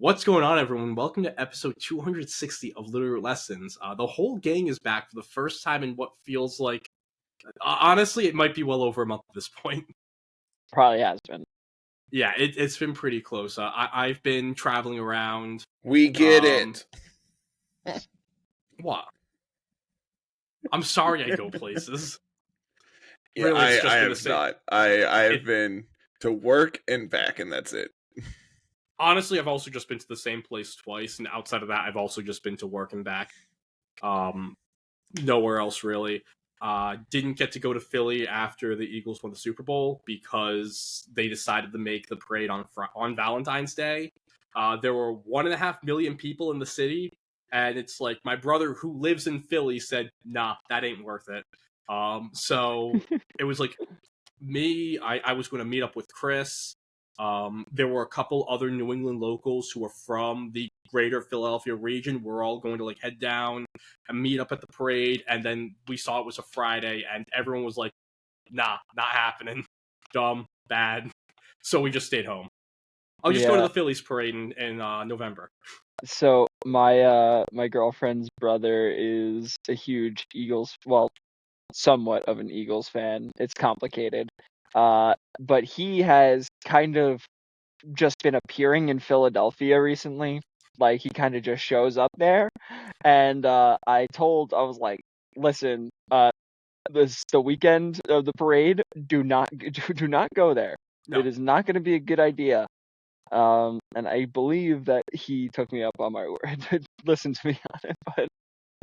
What's going on, everyone? Welcome to episode 260 of Littleroot Lessons. The whole gang is back for the first time in what feels like, honestly, it might be well over a month at this point. Probably has been. Yeah, it's been pretty close. I've been traveling around. We get it. What? I'm sorry I go places. Yeah, Really, it's just I been the have same. not. I have been to work and back, and that's it. Honestly, I've also just been to the same place twice, and outside of that, I've also just been to work and back. Nowhere else really. Didn't get to go to Philly after the Eagles won the Super Bowl because they decided to make the parade on Valentine's Day. There were 1.5 million people in the city, and it's like my brother who lives in Philly said, "Nah, that ain't worth it." So it was like me. I was going to meet up with Chris. There were a couple other New England locals who were from the greater Philadelphia region. We're all going to head down and meet up at the parade, and then we saw it was a Friday, and everyone was like, "Nah, not happening. Dumb, bad." So we just stayed home. I'll just go to the Phillies parade in November. So my girlfriend's brother is a huge Eagles, well, somewhat of an Eagles fan. It's complicated. But he has kind of just been appearing in Philadelphia recently. Like, he kind of just shows up there. And I was like, listen, the weekend of the parade, do not go there. No. It is not going to be a good idea. And I believe that he took me up on my word to listen to me on it.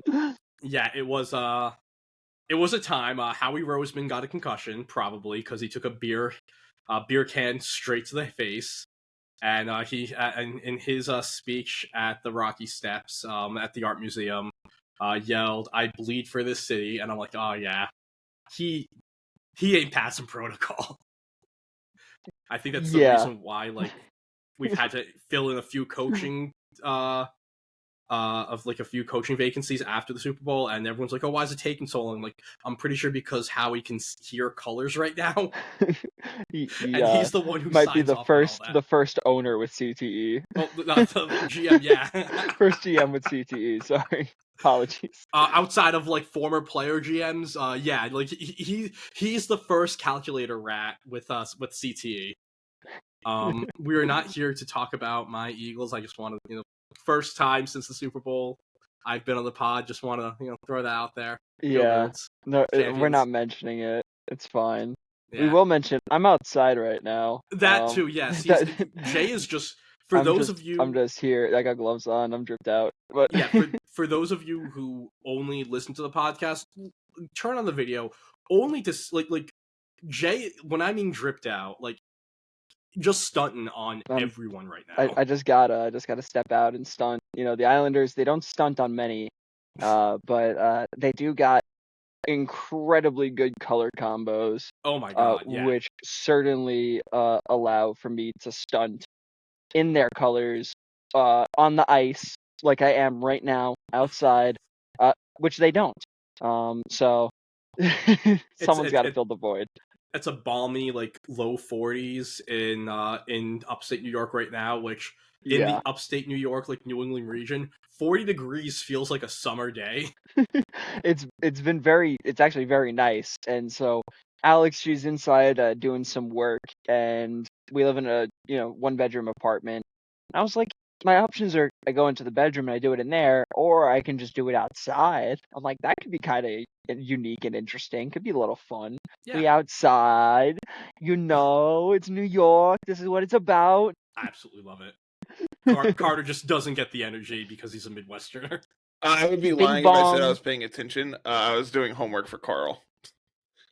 But yeah, it was a time. Howie Roseman got a concussion, probably because he took a beer can straight to the face. And he, in his speech at the Rocky Steps at the Art Museum, yelled, "I bleed for this city," and I'm like, "Oh yeah, he ain't passing protocol." I think that's the reason why we've had to fill in a few coaching of a few coaching vacancies after the Super Bowl, and everyone's like, "Oh, why is it taking so long?" Like, I'm pretty sure because Howie can hear colors right now, and he's the one who might be the first owner with CTE. Oh, the GM, yeah. First GM with CTE. Sorry, apologies. Outside of former player GMs, yeah, he's the first calculator rat with us with CTE. We are not here to talk about my Eagles. I just wanted, first time since the Super Bowl I've been on the pod. Just want to, throw that out there. Yeah, no, we're not mentioning it. It's fine. Yeah. We will mention. I'm outside right now. That too, yes. Jay is just of you. I'm just here. I got gloves on. I'm dripped out. But yeah, for those of you who only listen to the podcast, turn on the video only to like Jay. When I mean dripped out, just stunting on everyone right now. I just gotta step out and stunt. The Islanders, they don't stunt on many, but they do got incredibly good color combos. Oh my god, yeah. Which certainly allow for me to stunt in their colors on the ice, like I am right now outside, which they don't. So someone's got to fill the void. It's a balmy low 40s in upstate New York right now, which in the upstate New York New England region, 40 degrees feels like a summer day. It's actually very nice. And so Alex, she's inside doing some work, and we live in a 1-bedroom apartment. I was like, my options are I go into the bedroom and I do it in there, or I can just do it outside. I'm like, that could be kind of unique and interesting. Could be a little fun. Yeah. We outside, it's New York. This is what it's about. I absolutely love it. Carter just doesn't get the energy because he's a Midwesterner. I would be lying if I said I was paying attention. I was doing homework for Carl.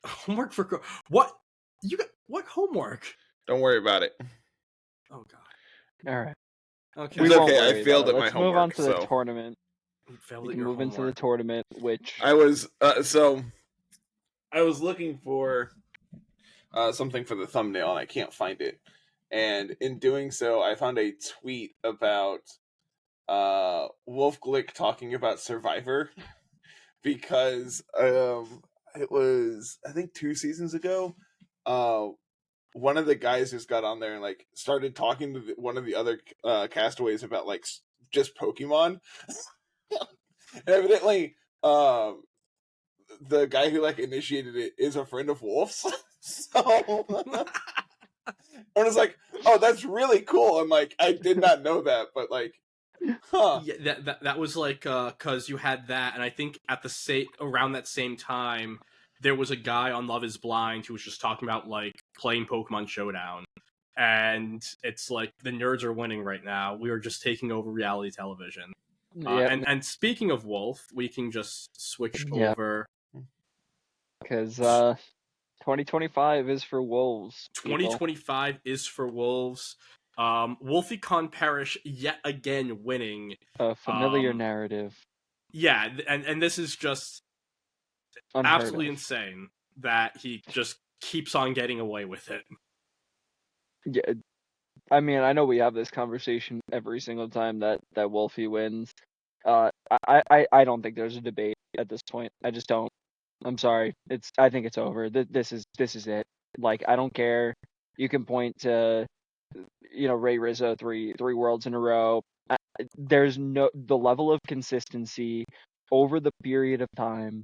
Homework for Carl? What? What homework? Don't worry about it. Oh god. All right. Okay. It's okay. I failed at my homework. Let's move on to the tournament. We can move into the tournament, which I was I was looking for something for the thumbnail and I can't find it. And in doing so, I found a tweet about Wolf Glick talking about Survivor because it was, I think, 2 seasons ago. one of the guys just got on there and like started talking to one of the other castaways about like just Pokemon. Evidently, the guy who like initiated it is a friend of Wolf's. So I was like, "Oh, that's really cool." And like, I did not know that, but like, huh? Yeah, that was like because you had that, and I think at the around that same time, there was a guy on Love Is Blind who was just talking about like playing Pokemon Showdown, and it's like the nerds are winning right now. We are just taking over reality television. And speaking of Wolf, we can just switch over because 2025 is for wolves. 2025 is for wolves. Wolficon Parish yet again winning. A familiar narrative. Yeah, and this is just absolutely insane that he just keeps on getting away with it. Yeah, I mean, I know we have this conversation every single time that Wolfie wins. I don't think there's a debate at this point. I just don't. I'm sorry. I think it's over. This is it. Like, I don't care. You can point to, Ray Rizzo three worlds in a row. There's the level of consistency over the period of time,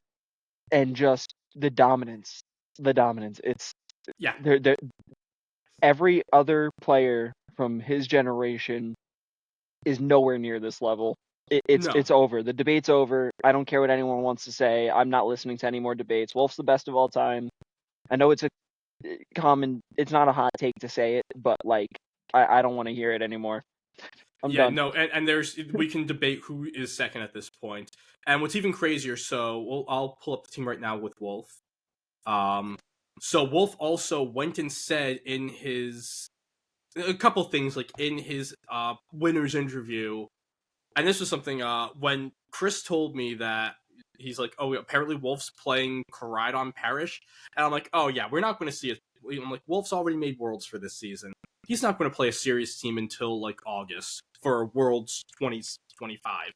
and just the dominance. It's there. Every other player from his generation is nowhere near this level. It's over. The debate's over. I don't care what anyone wants to say. I'm not listening to any more debates. Wolf's the best of all time. I know it's it's not a hot take to say it, but like, I don't want to hear it anymore. I'm done. No, and we can debate who is second at this point. And what's even crazier, I'll pull up the team right now with Wolf. So Wolf also went and said in a couple things, like in his winner's interview, and this was something when Chris told me that he's like, oh, apparently Wolf's playing Koraidon Parish, and I'm like, oh yeah, we're not going to see it. I'm like, Wolf's already made Worlds for this season. He's not going to play a serious team until like August for Worlds 2025.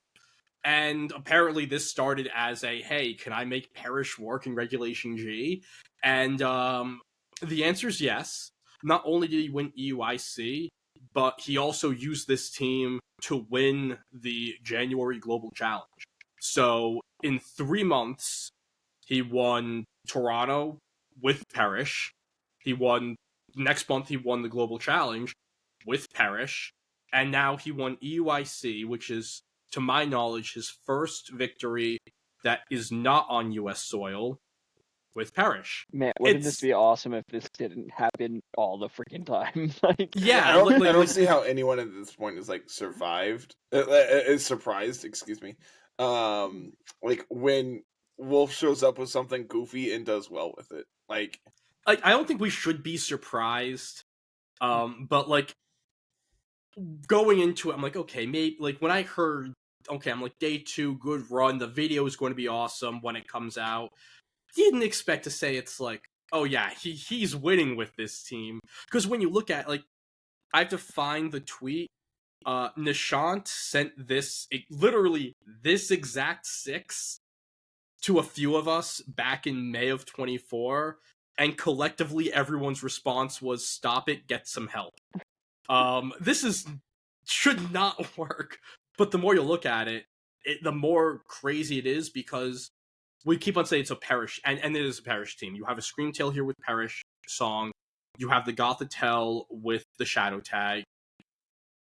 And apparently this started as a, hey, can I make Parish work in Regulation G? And the answer is yes. Not only did he win EUIC, but he also used this team to win the January Global Challenge. So in 3 months, he won Toronto with Parish. Next month he won the Global Challenge with Parish. And now he won EUIC, which is, to my knowledge, his first victory that is not on US soil with Parish. Man, wouldn't this be awesome if this didn't happen all the freaking time? Like, yeah, I don't see how anyone at this point is like is surprised. Excuse me. Like when Wolf shows up with something goofy and does well with it. Like I don't think we should be surprised. But like going into it, I'm like, okay, maybe like when I heard, okay, I'm like, day 2, good run. The video is going to be awesome when it comes out. Didn't expect to say it's like, oh yeah, he's winning with this team. Because when you look at, like, I have to find the tweet. Nishant sent literally this exact 6 to a few of us back in May of 24, and collectively everyone's response was, stop it, get some help. This should not work. But the more you look at it, the more crazy it is, because we keep on saying it's a Parish, and it is a Parish team. You have a Screamtail here with Parish song. You have the Gothitelle with the Shadow Tag.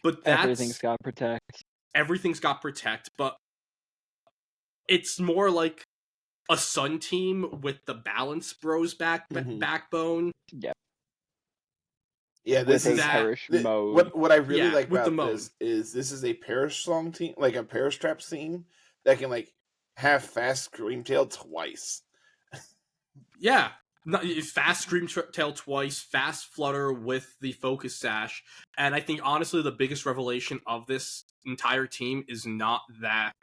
But everything's got Protect. Everything's got Protect, but it's more like a Sun team with the Balance Bros backbone. Yeah. Yeah, this is Parish mode. What I really like about this is a Parish song team, like a Parish Traps team that can like have fast Screamtail twice. Yeah, fast Screamtail twice, fast Flutter with the Focus Sash, and I think honestly the biggest revelation of this entire team is not that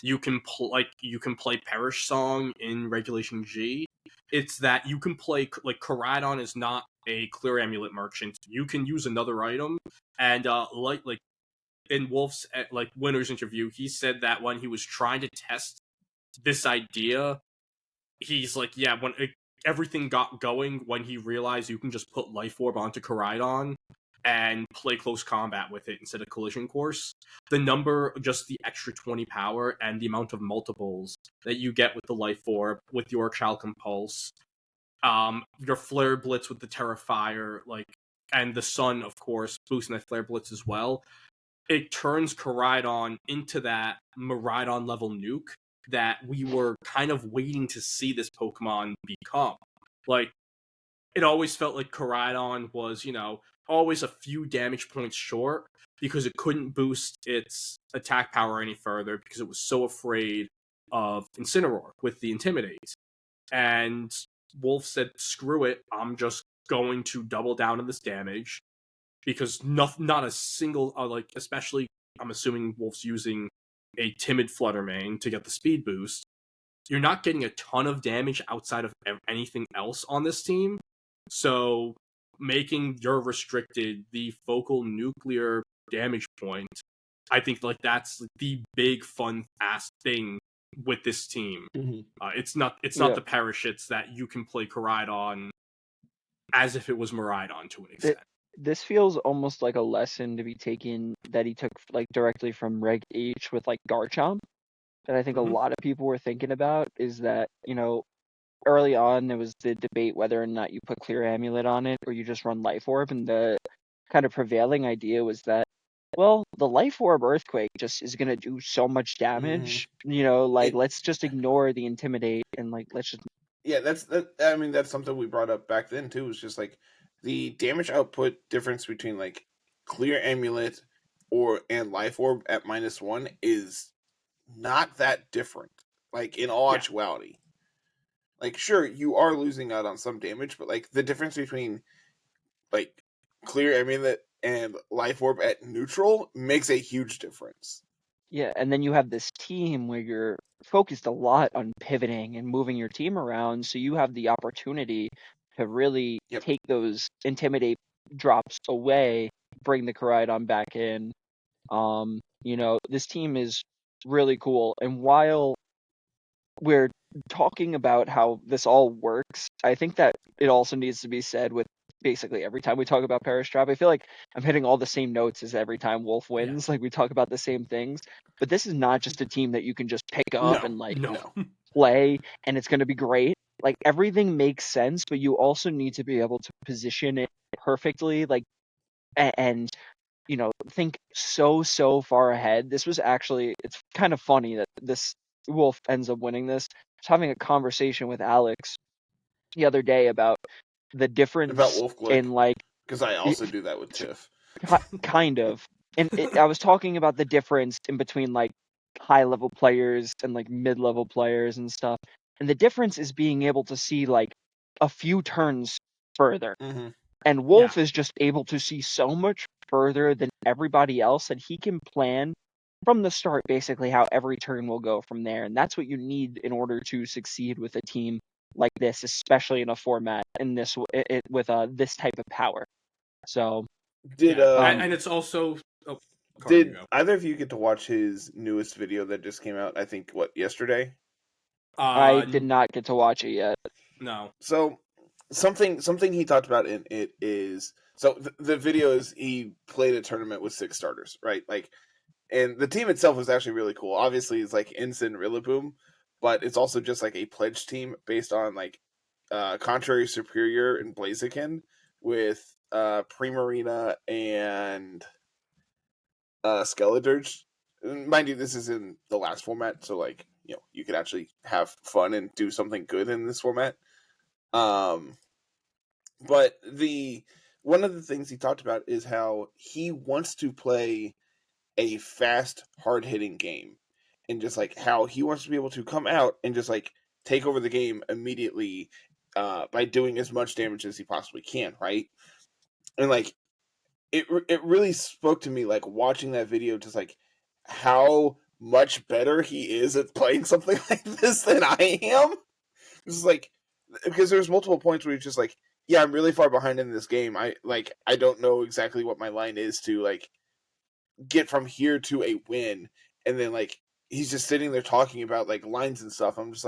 you can play Parish Song in Regulation G. It's that you can play, like, Koraidon is not a clear amulet merchant. You can use another item, and like in Wolf's like winner's interview, he said that when he was trying to test this idea, he's like, yeah, when everything got going when he realized you can just put Life Orb onto Koraidon and play close combat with it instead of collision course. The number, just the extra 20 power, and the amount of multiples that you get with the Life Orb, with your Child Compulse, your Flare Blitz with the Terrifier, like, and the Sun, of course, boosting that Flare Blitz as well. It turns Koraidon into that Miraidon level nuke that we were kind of waiting to see this Pokemon become. Like, it always felt like Koraidon was, always a few damage points short because it couldn't boost its attack power any further because it was so afraid of Incineroar with the Intimidate. And Wolf said, screw it, I'm just going to double down on this damage because not a single, especially, I'm assuming Wolf's using a Timid Fluttermane to get the speed boost. You're not getting a ton of damage outside of anything else on this team. So making your restricted the focal nuclear damage point, I think like that's the big fun ass thing with this team. Mm-hmm. It's not the Parashits that you can play Koraidon as if it was Miraidon to an extent. This feels almost like a lesson to be taken that he took like directly from Reg H with like Garchomp. That I think a lot of people were thinking about is that, early on there was the debate whether or not you put Clear Amulet on it or you just run Life Orb, and the kind of prevailing idea was that, well, the Life Orb Earthquake just is going to do so much damage, let's just ignore the Intimidate and let's just... Yeah, that's something we brought up back then too. It's just like the damage output difference between like Clear Amulet and Life Orb at -1 is not that different. Like in all actuality, like sure you are losing out on some damage, but like the difference between like Clear Amulet and Life Orb at neutral makes a huge difference. Yeah, and then you have this team where you're focused a lot on pivoting and moving your team around, so you have the opportunity to really take those Intimidate drops away, bring the Koraidon back in. This team is really cool, and while we're talking about how this all works, I think that it also needs to be said with basically every time we talk about Parastrap. I feel like I'm hitting all the same notes as every time Wolf wins. Like we talk about the same things, but this is not just a team that you can just pick up and play and it's going to be great. Like everything makes sense, but you also need to be able to position it perfectly, and think so far ahead. This was actually, it's kind of funny that this Wolf ends up winning this. I was having a conversation with Alex the other day about the difference about Wolf Glick, in because I also do that with Tiff. Kind of. And I was talking about the difference in between high level players and mid level players and stuff. And the difference is being able to see a few turns further. Mm-hmm. And Wolf is just able to see so much further than everybody else that he can plan from the start basically how every turn will go from there. And that's what you need in order to succeed with a team like this, especially in a format in this with this type of power. So and it's also did either of you get to watch his newest video that just came out? I think yesterday. I did not get to watch it yet. No. So something he talked about in it is, so the video is he played a tournament with 6 starters, right? And the team itself was actually really cool. Obviously, it's Ensign Rillaboom, but it's also just a pledge team based on Contrary Superior and Blaziken with Primarina and Skeledirge. Mind you, this is in the last format, so you could actually have fun and do something good in this format. But one of the things he talked about is how he wants to play a fast, hard-hitting game, and just how he wants to be able to come out and just take over the game immediately by doing as much damage as he possibly can, right? And it really spoke to me watching that video, just how much better he is at playing something like this than I am. It's because there's multiple points where he's just I'm really far behind in this game. I don't know exactly what my line is to get from here to a win, and then he's just sitting there talking about lines and stuff. I'm just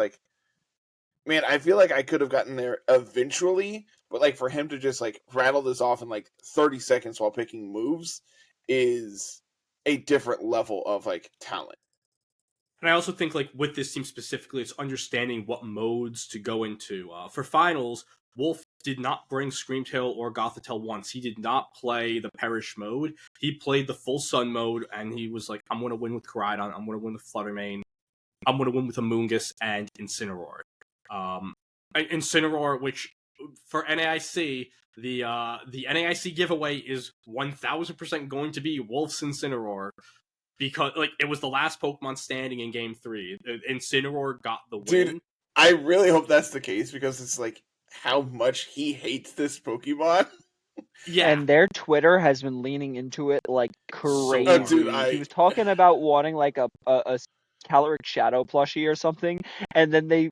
man, I feel like I could have gotten there eventually, but like for him to just like rattle this off in like 30 seconds while picking moves is a different level of like talent. And I also think, like, with this team specifically, it's understanding what modes to go into. For finals, Wolf did not bring Screamtail or Gothitelle once. He did not play the Perish mode. He played the full Sun mode, and he was like, I'm going to win with Koraidon, I'm going to win with Fluttermane, I'm going to win with Amoonguss and Incineroar. Incineroar, which, for NAIC, the NAIC giveaway is 1000% going to be Wolf's Incineroar. Because, like, it was the last Pokemon standing in Game 3. Incineroar got the win. Dude, I really hope that's the case, because it's, like, how much he hates this Pokemon. Yeah. And their Twitter has been leaning into it, like, crazy. So, dude, He was talking about wanting, like, a Caloric Shadow plushie or something, and then the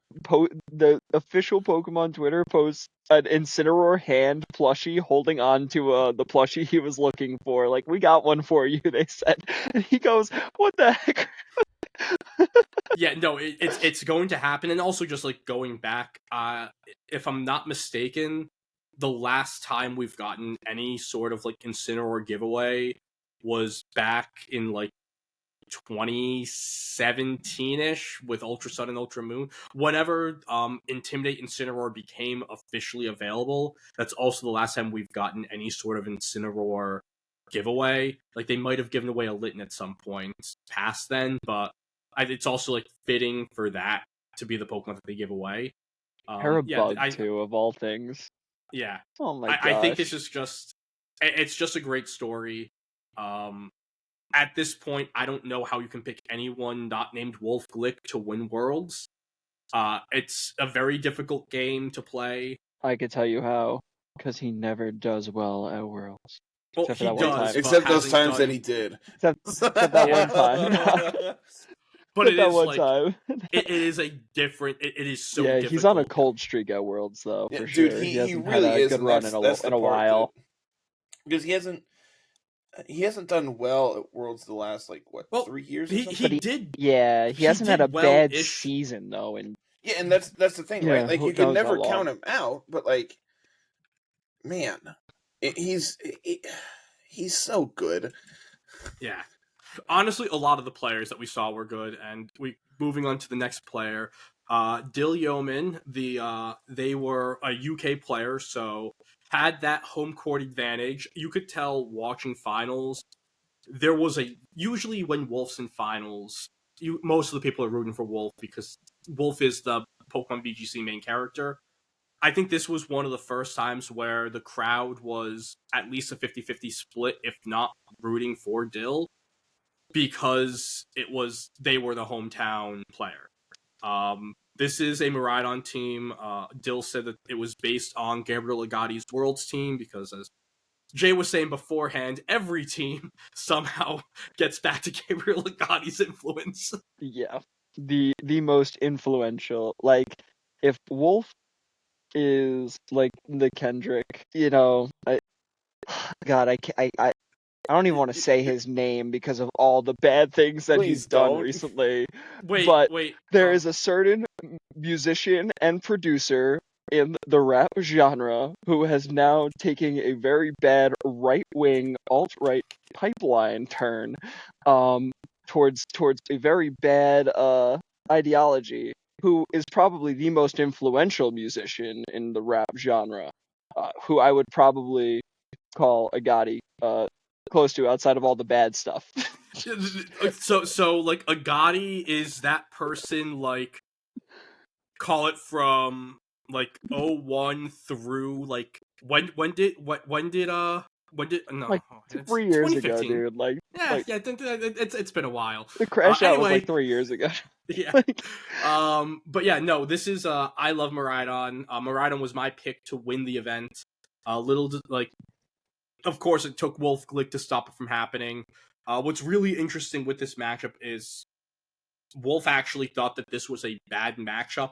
official Pokemon Twitter posts an Incineroar hand plushie holding on to the plushie he was looking for. Like, we got one for you, they said. And he goes, what the heck? Yeah, no, it's going to happen. And also, just, like, going back, if I'm not mistaken, the last time we've gotten any sort of, like, Incineroar giveaway was back in, like, 2017-ish with Ultra Sun and Ultra Moon. Whenever Intimidate Incineroar became officially available, that's also the last time we've gotten any sort of Incineroar giveaway. Like, they might have given away a Litten at some point past then, but it's also, like, fitting for that to be the Pokemon that they give away. Terabug, too, of all things. Yeah. Oh my gosh. I think this is just... It's just a great story. At this point, I don't know how you can pick anyone not named Wolf Glick to win Worlds. It's a very difficult game to play. I could tell you how. Because he never does well at Worlds. Well, Except for he that one does, time. Except those hasn't times done- that he did. Except that one time. But it that is one like time. it is a different. It is so. Yeah, difficult. he's on a cold streak at Worlds though, Yeah, for dude, sure. he hasn't really had a is, good and run that's the in a part while. because he hasn't done well at Worlds the last 3 years. Or something? He did. Yeah, he hasn't had a did bad well-ish. season though, and Yeah, and that's the thing, right? Like, who you can knows never how long. count him out, but like, man, he's so good. Yeah. Honestly, a lot of the players that we saw were good, and moving on to the next player, Dill Yeoman. They were a UK player, so had that home court advantage. You could tell watching finals. There was usually when Wolf's in finals, most of the people are rooting for Wolf because Wolf is the Pokemon VGC main character. I think this was one of the first times where the crowd was at least a 50-50 split, if not rooting for Dill, because they were the hometown player. This is a Miraidon team. Dill said that it was based on Gabriel Agati's Worlds team because, as Jay was saying beforehand, every team somehow gets back to Gabriel Agati's influence. Yeah, the most influential. Like, if Wolf is like the Kendrick, God, I don't even want to say his name because of all the bad things that he's done recently. But there is a certain musician and producer in the rap genre who has now taken a very bad right-wing, alt-right pipeline turn towards a very bad ideology, who is probably the most influential musician in the rap genre, who I would probably call Agati close to outside of all the bad stuff. So like Agati is that person, like, call it from like 01 through like when did no, like it's 3 years ago, 2015. dude. Like, it's been a while. The crash out was anyway, like 3 years ago. Yeah. But yeah, no, this is I love Miraidon. Miraidon was my pick to win the event. Of course, it took Wolf Glick to stop it from happening. What's really interesting with this matchup is Wolf actually thought that this was a bad matchup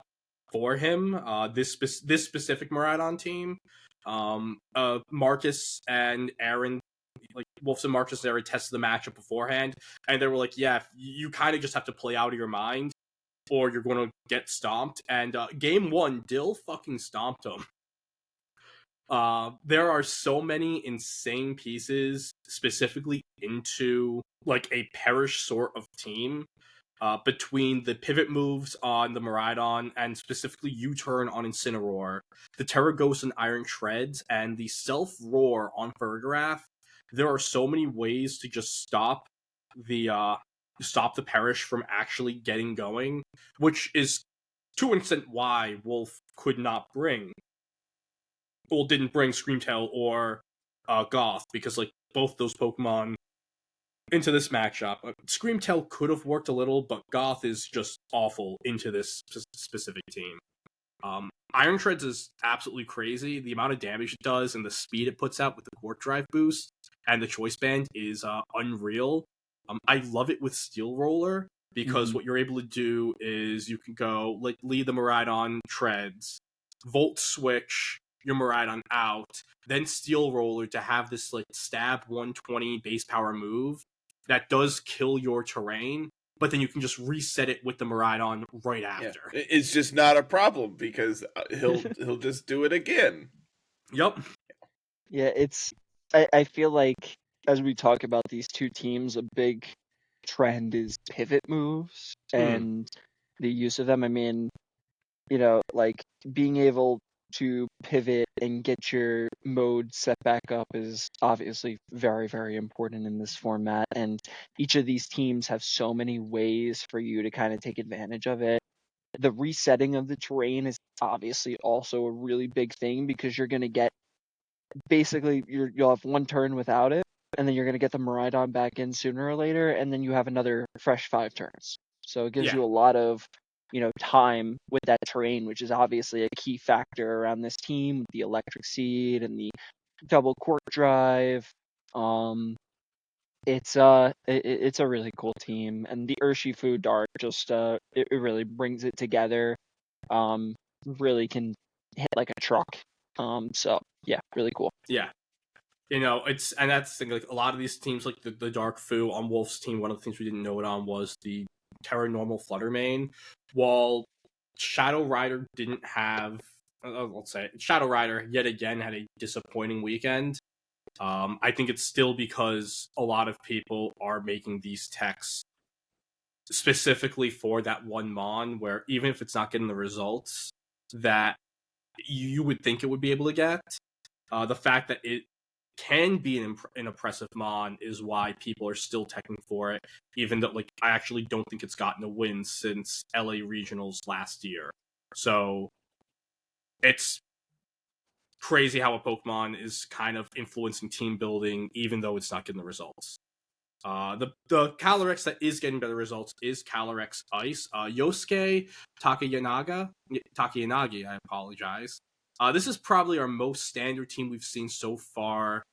for him. This specific Miraidon team, Marcus and Aaron, like Wolf's and Marcus and Aaron tested the matchup beforehand, and they were like, "Yeah, you kind of just have to play out of your mind or you're going to get stomped. And game 1, Dill fucking stomped him. There are so many insane pieces specifically into like a perish sort of team. Between the pivot moves on the Miraidon and specifically U-turn on Incineroar, the Terra Ghost and Iron Treads, and the Self-Roar on Fergaraf, there are so many ways to just stop the Perish from actually getting going, which is to an extent why Wolf didn't bring Screamtail or Goth, because like both those Pokemon into this matchup. Screamtail could have worked a little, but Goth is just awful into this specific team. Iron Treads is absolutely crazy. The amount of damage it does and the speed it puts out with the Quark Drive boost and the Choice Band is unreal. I love it with Steel Roller, because what you're able to do is you can go like lead the Miraidon Treads, Volt Switch your Miraidon out, then Steel Roller to have this like stab 120 base power move that does kill your terrain, but then you can just reset it with the Miraidon right after. Yeah. It's just not a problem because he'll just do it again. Yep. Yeah, I feel like as we talk about these two teams, a big trend is pivot moves and the use of them. I mean, like being able to pivot and get your mode set back up is obviously very, very important in this format. And each of these teams have so many ways for you to kind of take advantage of it. The resetting of the terrain is obviously also a really big thing, because you're going to get basically you'll have one turn without it, and then you're going to get the Miraidon back in sooner or later, and then you have another fresh 5 turns. So it gives you a lot of time with that terrain, which is obviously a key factor around this team with the Electric Seed and the double Quark Drive. It's a really cool team, and the Urshifu Dart just it really brings it together. Really can hit like a truck. So yeah, really cool. Yeah. That's the thing, like a lot of these teams, like the Dark Fu on Wolf's team, one of the things we didn't know it on was the Terra Normal Flutter Mane. While Shadow Rider didn't have, let's say, Shadow Rider yet again had a disappointing weekend. I think it's still because a lot of people are making these techs specifically for that one Mon, where even if it's not getting the results that you would think it would be able to get, the fact that it can be an oppressive Mon is why people are still teching for it, even though like I actually don't think it's gotten a win since LA Regionals last year. So it's crazy how a Pokemon is kind of influencing team building, even though it's not getting the results. The Calyrex that is getting better results is Calyrex Ice. Yosuke Takayanagi, I apologize. This is probably our most standard team we've seen so far,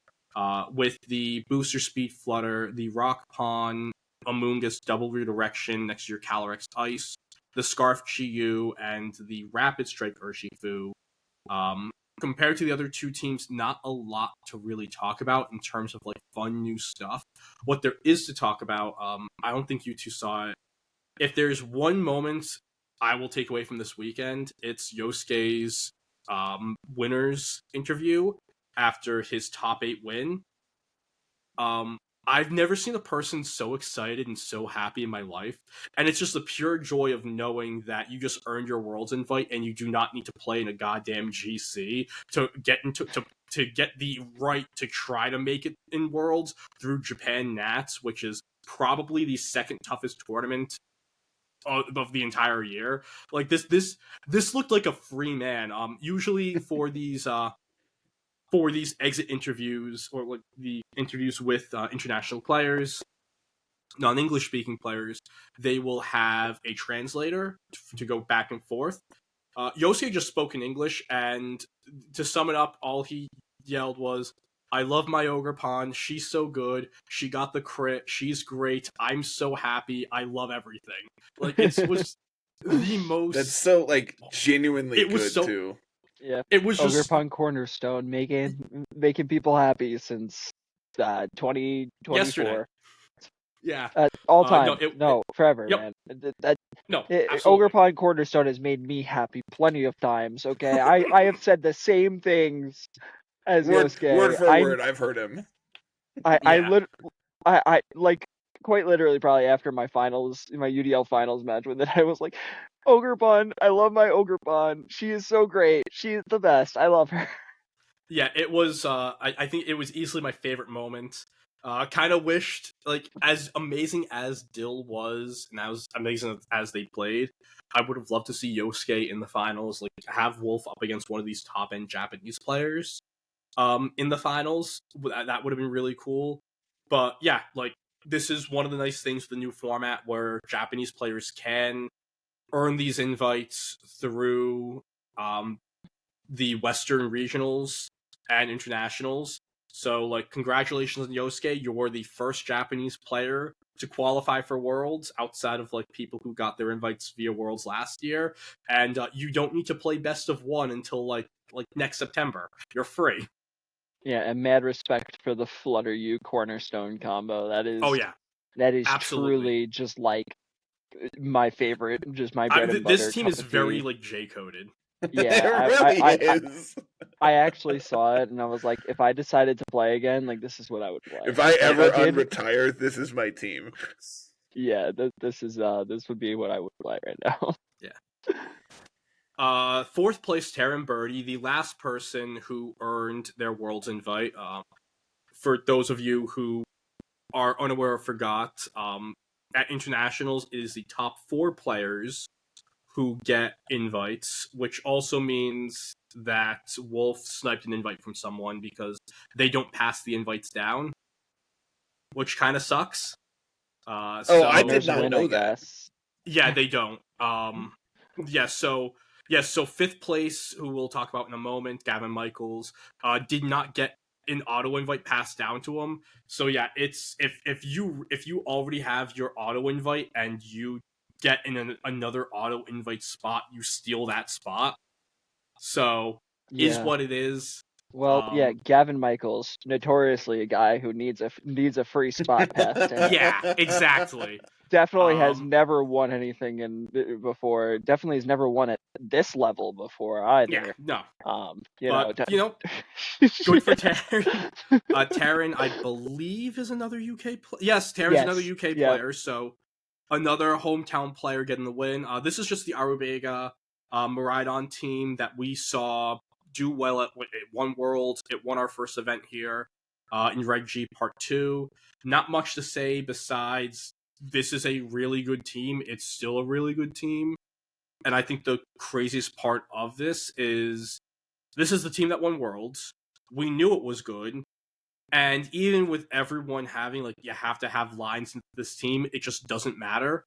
with the Booster Speed Flutter, the Rock Pawn, Amoonguss Double Redirection next to your Calyrex Ice, the Scarf Chi-Yu, and the Rapid Strike Urshifu. Compared to the other two teams, not a lot to really talk about in terms of like fun new stuff. What there is to talk about, I don't think you two saw it. If there's one moment I will take away from this weekend, it's Yosuke's winners interview after his top 8 win. I've never seen a person so excited and so happy in my life, and it's just the pure joy of knowing that you just earned your Worlds invite and you do not need to play in a goddamn GC to get to get the right to try to make it in Worlds through Japan Nats, which is probably the second toughest tournament of the entire year. Like this looked like a free man. Usually for these exit interviews, or like the interviews with international players, non-English speaking players, they will have a translator to go back and forth. Yosuke just spoke in English, and to sum it up, all he yelled was, "I love my Ogerpon. She's so good. She got the crit. She's great. I'm so happy. I love everything." Like it was the most. That's so like genuinely good too. Yeah, it was just Ogerpon Cornerstone making people happy since 2024. Yesterday. Yeah. All time. No, Forever, yep. man. No, absolutely. Ogre Pond Cornerstone has made me happy plenty of times. Okay, I have said the same things as Word Yosuke. for word, I've heard him. Yeah. I like quite literally probably after my UDL finals match with it, I was like, Ogre Pond, I love my Ogre Pond. She is so great. She's the best. I love her. Yeah, it was. I think it was easily my favorite moment. Kind of wished, like, as amazing as Dill was, and as amazing as they played, I would have loved to see Yosuke in the finals. Like, have Wolf up against one of these top end Japanese players. In the finals, that would have been really cool. But yeah, like, this is one of the nice things with the new format where Japanese players can earn these invites through the Western regionals and internationals. So, like, congratulations, Yosuke. You're the first Japanese player to qualify for Worlds outside of, like, people who got their invites via Worlds last year. And you don't need to play best of one until, like next September. You're free. Yeah, and mad respect for the Flutter You Cornerstone combo. That is, Oh, yeah. that is Absolutely. truly just like my favorite, just my bread and butter. This team is very, like, J-coded. Yeah, It really is. I actually saw it and I was like, if I decided to play again, like, this is what I would play. If I ever did, unretire, this is my team. Yeah, this would be what I would play right now. Yeah. Fourth place, Terran Birdie, the last person who earned their Worlds invite. For those of you who are unaware or forgot, at internationals, it is the top 4 players who get invites, which also means that Wolf sniped an invite from someone because they don't pass the invites down, which kind of sucks. I did not know that. Yeah, they don't. So fifth place, who we'll talk about in a moment, Gavin Michaels, did not get an auto invite passed down to him. So yeah, it's if you already have your auto invite and you get in another auto invite spot, you steal that spot. So is what it is. Well, yeah, Gavin Michaels, notoriously a guy who needs a free spot passed to him. Yeah, exactly. Definitely has never won anything before. Definitely has never won at this level before either. Yeah, no. But good for Taryn. Taryn, I believe, is another UK player. Yes, Taryn's another UK player, so another hometown player getting the win. This is just the Arubega Miraidon team that we saw do well at One World. It won our first event here in Reg G Part 2. Not much to say besides this is a really good team. It's still a really good team. And I think the craziest part of this is the team that won Worlds. We knew it was good. And even with everyone having, like, you have to have lines in this team, it just doesn't matter.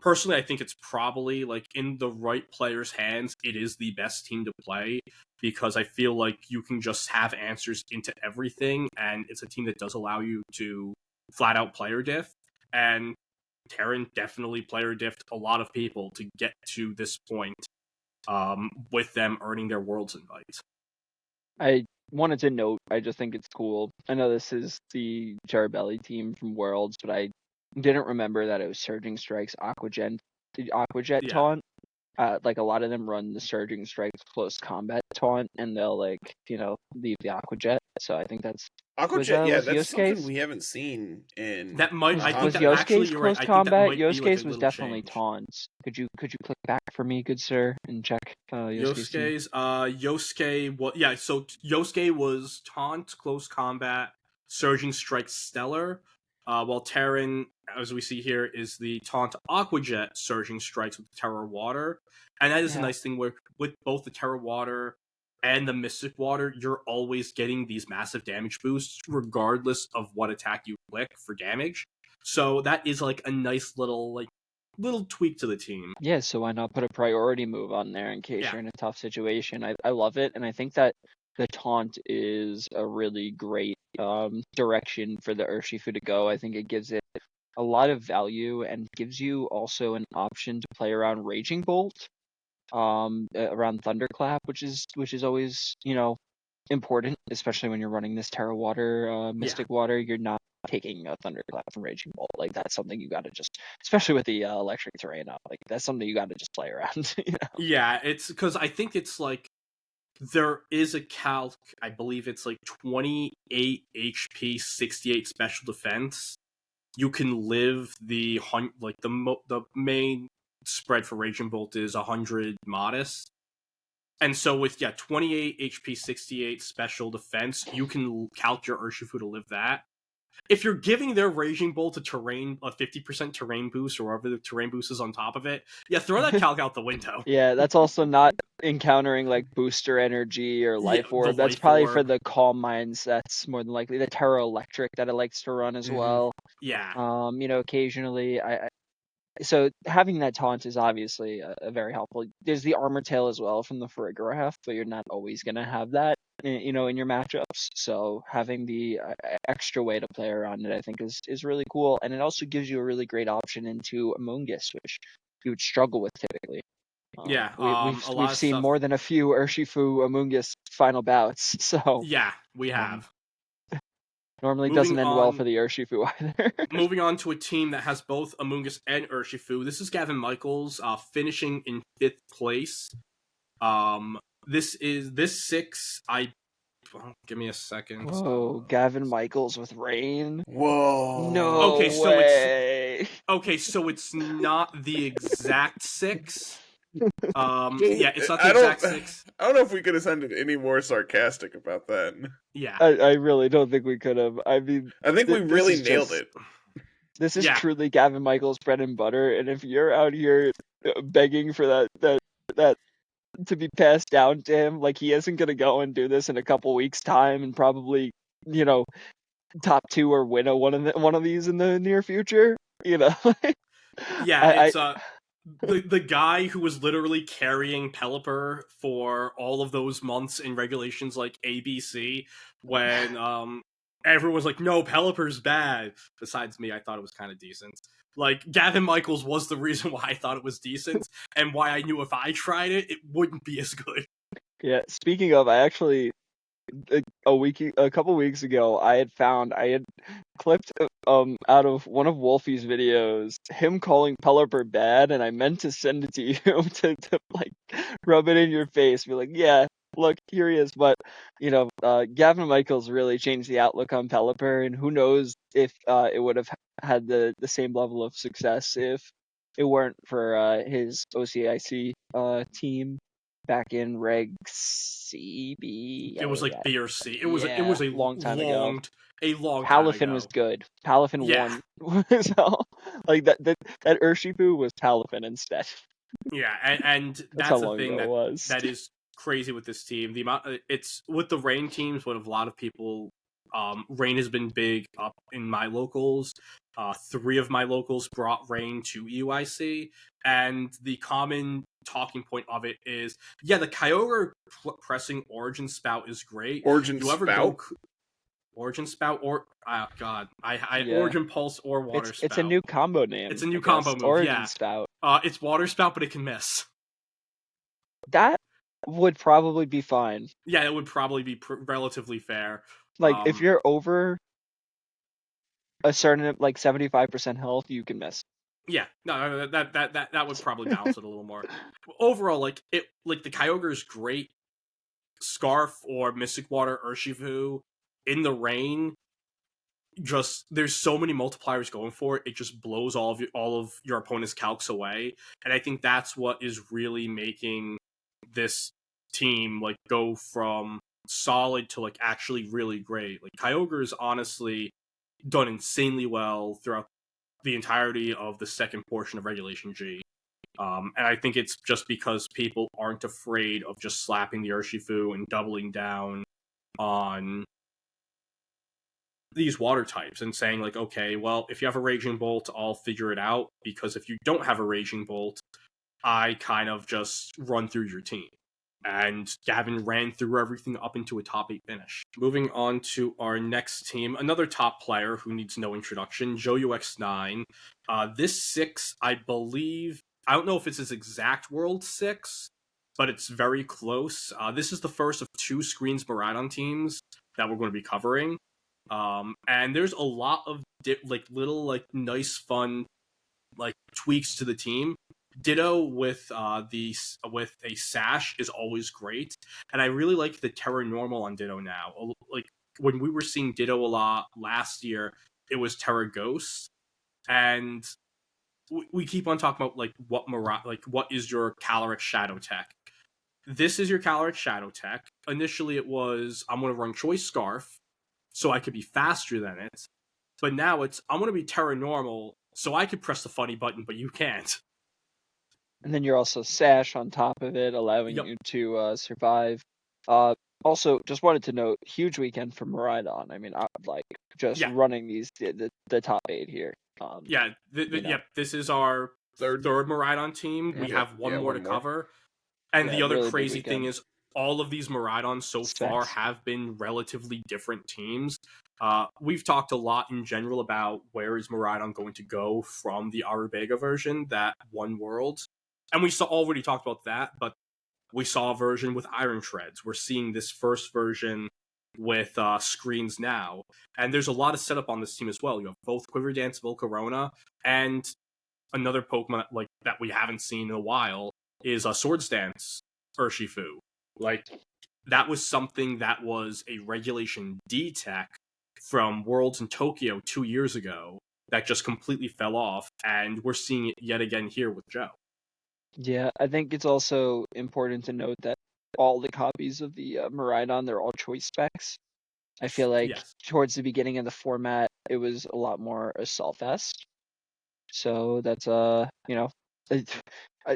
Personally, I think it's probably, like, in the right player's hands, it is the best team to play, because I feel like you can just have answers into everything, and it's a team that does allow you to flat out player diff. And Terran definitely player diffed a lot of people to get to this point, with them earning their Worlds invite. I wanted to note, I just think it's cool. I know this is the Jarabelli team from Worlds, but I didn't remember that it was Surging Strike's Aquajet taunt. Like, a lot of them run the Surging Strike's close combat taunt, and they'll, like, leave the Aquajet. So I think that's Aquajet. was That's Yosuke's? something we haven't seen in. That might. I think was that Yosuke's actually you're close right. combat? I think that might be, like, Yosuke's a was little definitely change. taunts. Could you click back for me, good sir, and check Yosuke's? Yosuke. Well, yeah. So Yosuke was taunt, close combat, Surging Strike, Stellar. While Terran, as we see here, is the taunt Aquajet, Surging Strikes with Terror Water. And that is a nice thing where with both the Terror Water and the Mystic Water, you're always getting these massive damage boosts regardless of what attack you click for damage. So that is, like, a nice little tweak to the team. Yeah, so why not put a priority move on there in case you're in a tough situation? I love it, and I think that the taunt is a really great direction for the Urshifu to go. I think it gives it a lot of value and gives you also an option to play around Raging Bolt, around Thunderclap, which is always important, especially when you're running this Terra Water, Mystic Water. You're not taking a thunderclap from Raging Bolt. Like that's something you got to just, especially with the electric terrain up, like that's something you got to just play around. Yeah, it's because I think it's like there is a calc. I believe it's like 28 HP, 68 special defense. You can live the main spread for Raging Bolt is 100 modest. And so with 28 HP, 68 special defense, you can calc your Urshifu to live that. If you're giving their Raging Bolt a 50% terrain boost, or whatever the terrain boost is on top of it, throw that calc out the window. Yeah, that's also not encountering like booster energy or life orb. That's life probably orb. for the calm minds. That's more than likely the Terra Electric that it likes to run as well. Yeah. Occasionally so having that taunt is obviously a very helpful. There's the Armor Tail as well from the Farigiraf, but you're not always going to have that, in your matchups. So having the extra way to play around it, I think, is really cool. And it also gives you a really great option into Amoonguss, which you would struggle with typically. We've seen stuff... more than a few Urshifu Amoonguss final bouts. So yeah, we have. Normally doesn't end well for the Urshifu either. Moving on to a team that has both Amoonguss and Urshifu. This is Gavin Michaels, finishing in 5th place. This 6. Give me a second. Whoa, Gavin Michaels with Rain. Whoa. No way. So it's not the exact 6. It's not the exact 6. I don't know if we could have sounded any more sarcastic about that. Yeah. I really don't think we could have. I mean, I think we really nailed it. This is truly Gavin Michaels' bread and butter, and if you're out here begging for that to be passed down to him, like he isn't gonna go and do this in a couple weeks' time and probably, top 2 or win one of these in the near future. It's the guy who was literally carrying Pelipper for all of those months in regulations like ABC when everyone was like, no, Pelipper's bad. Besides me, I thought it was kind of decent. Like, Gavin Michaels was the reason why I thought it was decent, and why I knew if I tried it, it wouldn't be as good. Yeah, speaking of, I actually, a couple weeks ago, I had clipped out of one of Wolfie's videos him calling Pelipper bad, and I meant to send it to you to like rub it in your face, be like, yeah, look, here he is. But Gavin Michaels really changed the outlook on Pelipper, and who knows if it would have had the same level of success if it weren't for his OCIC team back in Reg CB. It was like B or C. It was a long time ago. A long time Palafin ago. was good. Palafin won. So, like that Urshifu was Palafin instead. Yeah, and that's the thing that is crazy with this team. The amount it's with the Rain teams, what a lot of people Rain has been big up in my locals. 3 of my locals brought Rain to EUIC, and the common talking point of it is, the Kyogre pressing Origin Spout is great. Origin Spout, or Origin Pulse or Water Spout. It's a new combo name. It's a new combo move. Origin Spout. It's Water Spout, but it can miss. That would probably be fine. Yeah, it would probably be relatively fair. Like if you're over a certain 75% health, you can miss. Yeah, no, that would probably balance it a little more. Overall, the Kyogre is great. Scarf or Mystic Water Urshifu in the Rain, just there's so many multipliers going for it. It just blows all of your opponent's calcs away, and I think that's what is really making this team go from solid to actually really great. Kyogre is honestly done insanely well throughout the entirety of the second portion of Regulation G. And I think it's just because people aren't afraid of just slapping the Urshifu and doubling down on these water types and saying okay, well, if you have a Raging Bolt, I'll figure it out, because if you don't have a Raging Bolt, I kind of just run through your team. And Gavin ran through everything up into a top 8 finish. Moving on to our next team, another top player who needs no introduction, JoeUX9. This 6, I believe, I don't know if it's his exact World 6, but it's very close. This is the first of 2 Screens Miraidon teams that we're going to be covering. And there's a lot of little like nice fun like tweaks to the team. Ditto with with a sash is always great, and I really like the Terra Normal on Ditto now. Like when we were seeing Ditto a lot last year, it was Terra Ghost, and we keep on talking about like what is your Calyrex Shadow Tech. This is your Calyrex Shadow Tech. Initially, it was I'm going to run Choice Scarf, so I could be faster than it, but now it's I'm going to be Terra Normal, so I could press the funny button, but you can't. And then you're also Sash on top of it, allowing Yep. you to survive. Also, just wanted to note, huge weekend for Miraidon. I mean, I'm like just Yeah. running the top 8 here. Yeah, this is our third Miraidon team. Yeah. We have one more to cover. And the other really big crazy thing weekend. is all of these Miraidons so far Specs. have been relatively different teams. We've talked a lot in general about where is Miraidon going to go from the Arubega version, that one world. And we already talked about that, but we saw a version with Iron Shreds. We're seeing this first version with screens now. And there's a lot of setup on this team as well. You have both Quiver Dance Volcarona and another Pokemon like that we haven't seen in a while is a Swords Dance Urshifu. Like, that was something that was a Regulation D tech from Worlds in Tokyo 2 years ago that just completely fell off, and we're seeing it yet again here with Joe. Yeah, I think it's also important to note that all the copies of the Miraidon, they're all choice specs. I feel like towards the beginning of the format, it was a lot more Assault Fest. So that's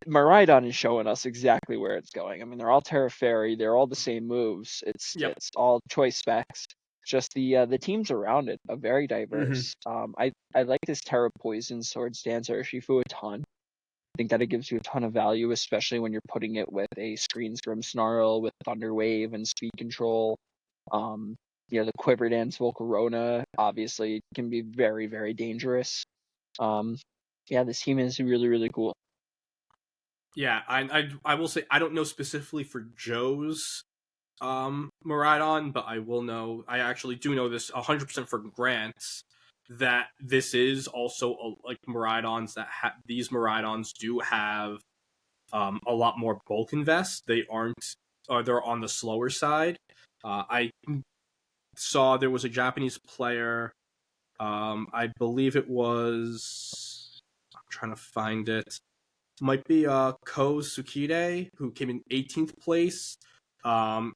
Miraidon is showing us exactly where it's going. I mean, they're all Terra Fairy, they're all the same moves. It's all choice specs. Just the teams around it are very diverse. I like this Terra Poison Swords Dance Urshifu a ton. I think that it gives you a ton of value, especially when you're putting it with a Screen Scrim Snarl with Thunder Wave and Speed Control. The Quiver Dance Volcarona obviously can be very, very dangerous. This team is really, really cool. Yeah, I will say I don't know specifically for Joe's Miraidon, but I actually do know this 100% for Grants, that this is also like Miraidons that these Miraidons do have a lot more bulk invest. They're on the slower side. I saw there was a Japanese player, I believe it was, I'm trying to find it, might be Ko Tsukide, who came in 18th place.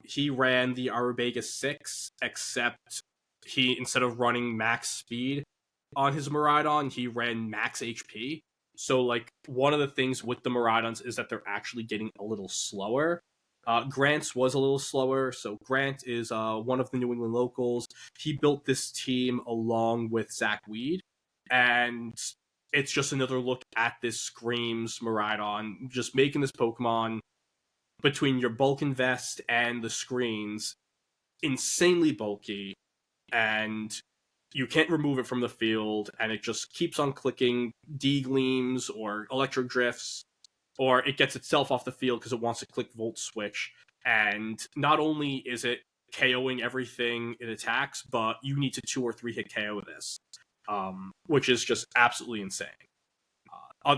He ran the Arubega 6, except he, instead of running max speed on his Miraidon, he ran max HP. So, like, one of the things with the Miraidons is that they're actually getting a little slower. Grant's was a little slower, so Grant is one of the New England locals. He built this team along with Zach Weed, and it's just another look at this Screams Miraidon, just making this Pokemon between your bulk invest and the screens insanely bulky, and you can't remove it from the field, and it just keeps on clicking D-Gleams or Electro Drifts, or it gets itself off the field because it wants to click Volt Switch, and not only is it KOing everything it attacks, but you need to 2 or 3 hit KO this, which is just absolutely insane.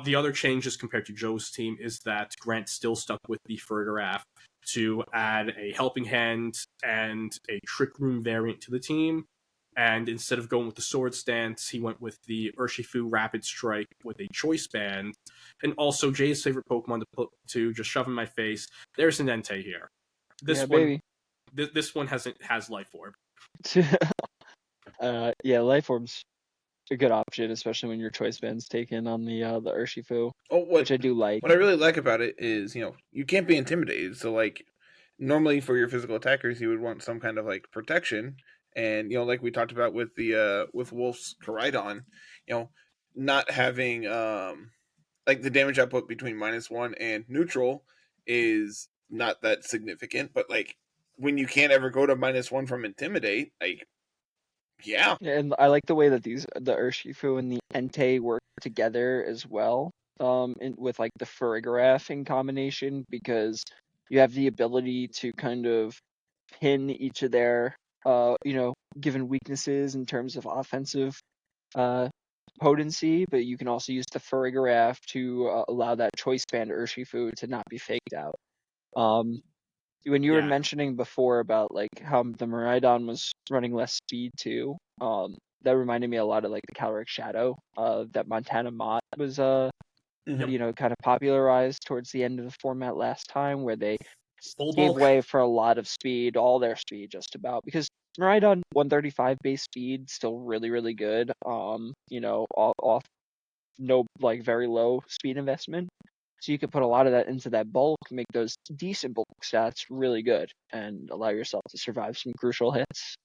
The other changes compared to Joe's team is that Grant still stuck with the Fergaraf to add a Helping Hand and a Trick Room variant to the team. And instead of going with the Sword Stance, he went with the Urshifu Rapid Strike with a Choice Band. And also Jay's favorite Pokemon to just shove in my face. There's an Entei here. This one has Life Orb. Life Orb's a good option, especially when your Choice Band's taken on the Urshifu, which I do like. What I really like about it is, you can't be intimidated. So, like, normally for your physical attackers, you would want some kind of, like, protection. And, like we talked about with the with Wolf's Koraidon, not having, like, the damage output between -1 and neutral is not that significant. But, like, when you can't ever go to -1 from Intimidate, like, yeah. And I like the way that the Urshifu and the Entei work together as well, with like the Farigiraf in combination, because you have the ability to kind of pin each of their given weaknesses in terms of offensive potency, but you can also use the Farigiraf to allow that choice band Urshifu to not be faked out. When you were Yeah. mentioning before about like how the Miraidon was running less speed too, that reminded me a lot of like the Calyrex Shadow that Montana Mott was kind of popularized towards the end of the format last time, where they Full gave bulk. way for a lot of speed, all their speed just about, because Miraidon 135 base speed still really really good. Off no like very low speed investment. So you could put a lot of that into that bulk, make those decent bulk stats really good, and allow yourself to survive some crucial hits.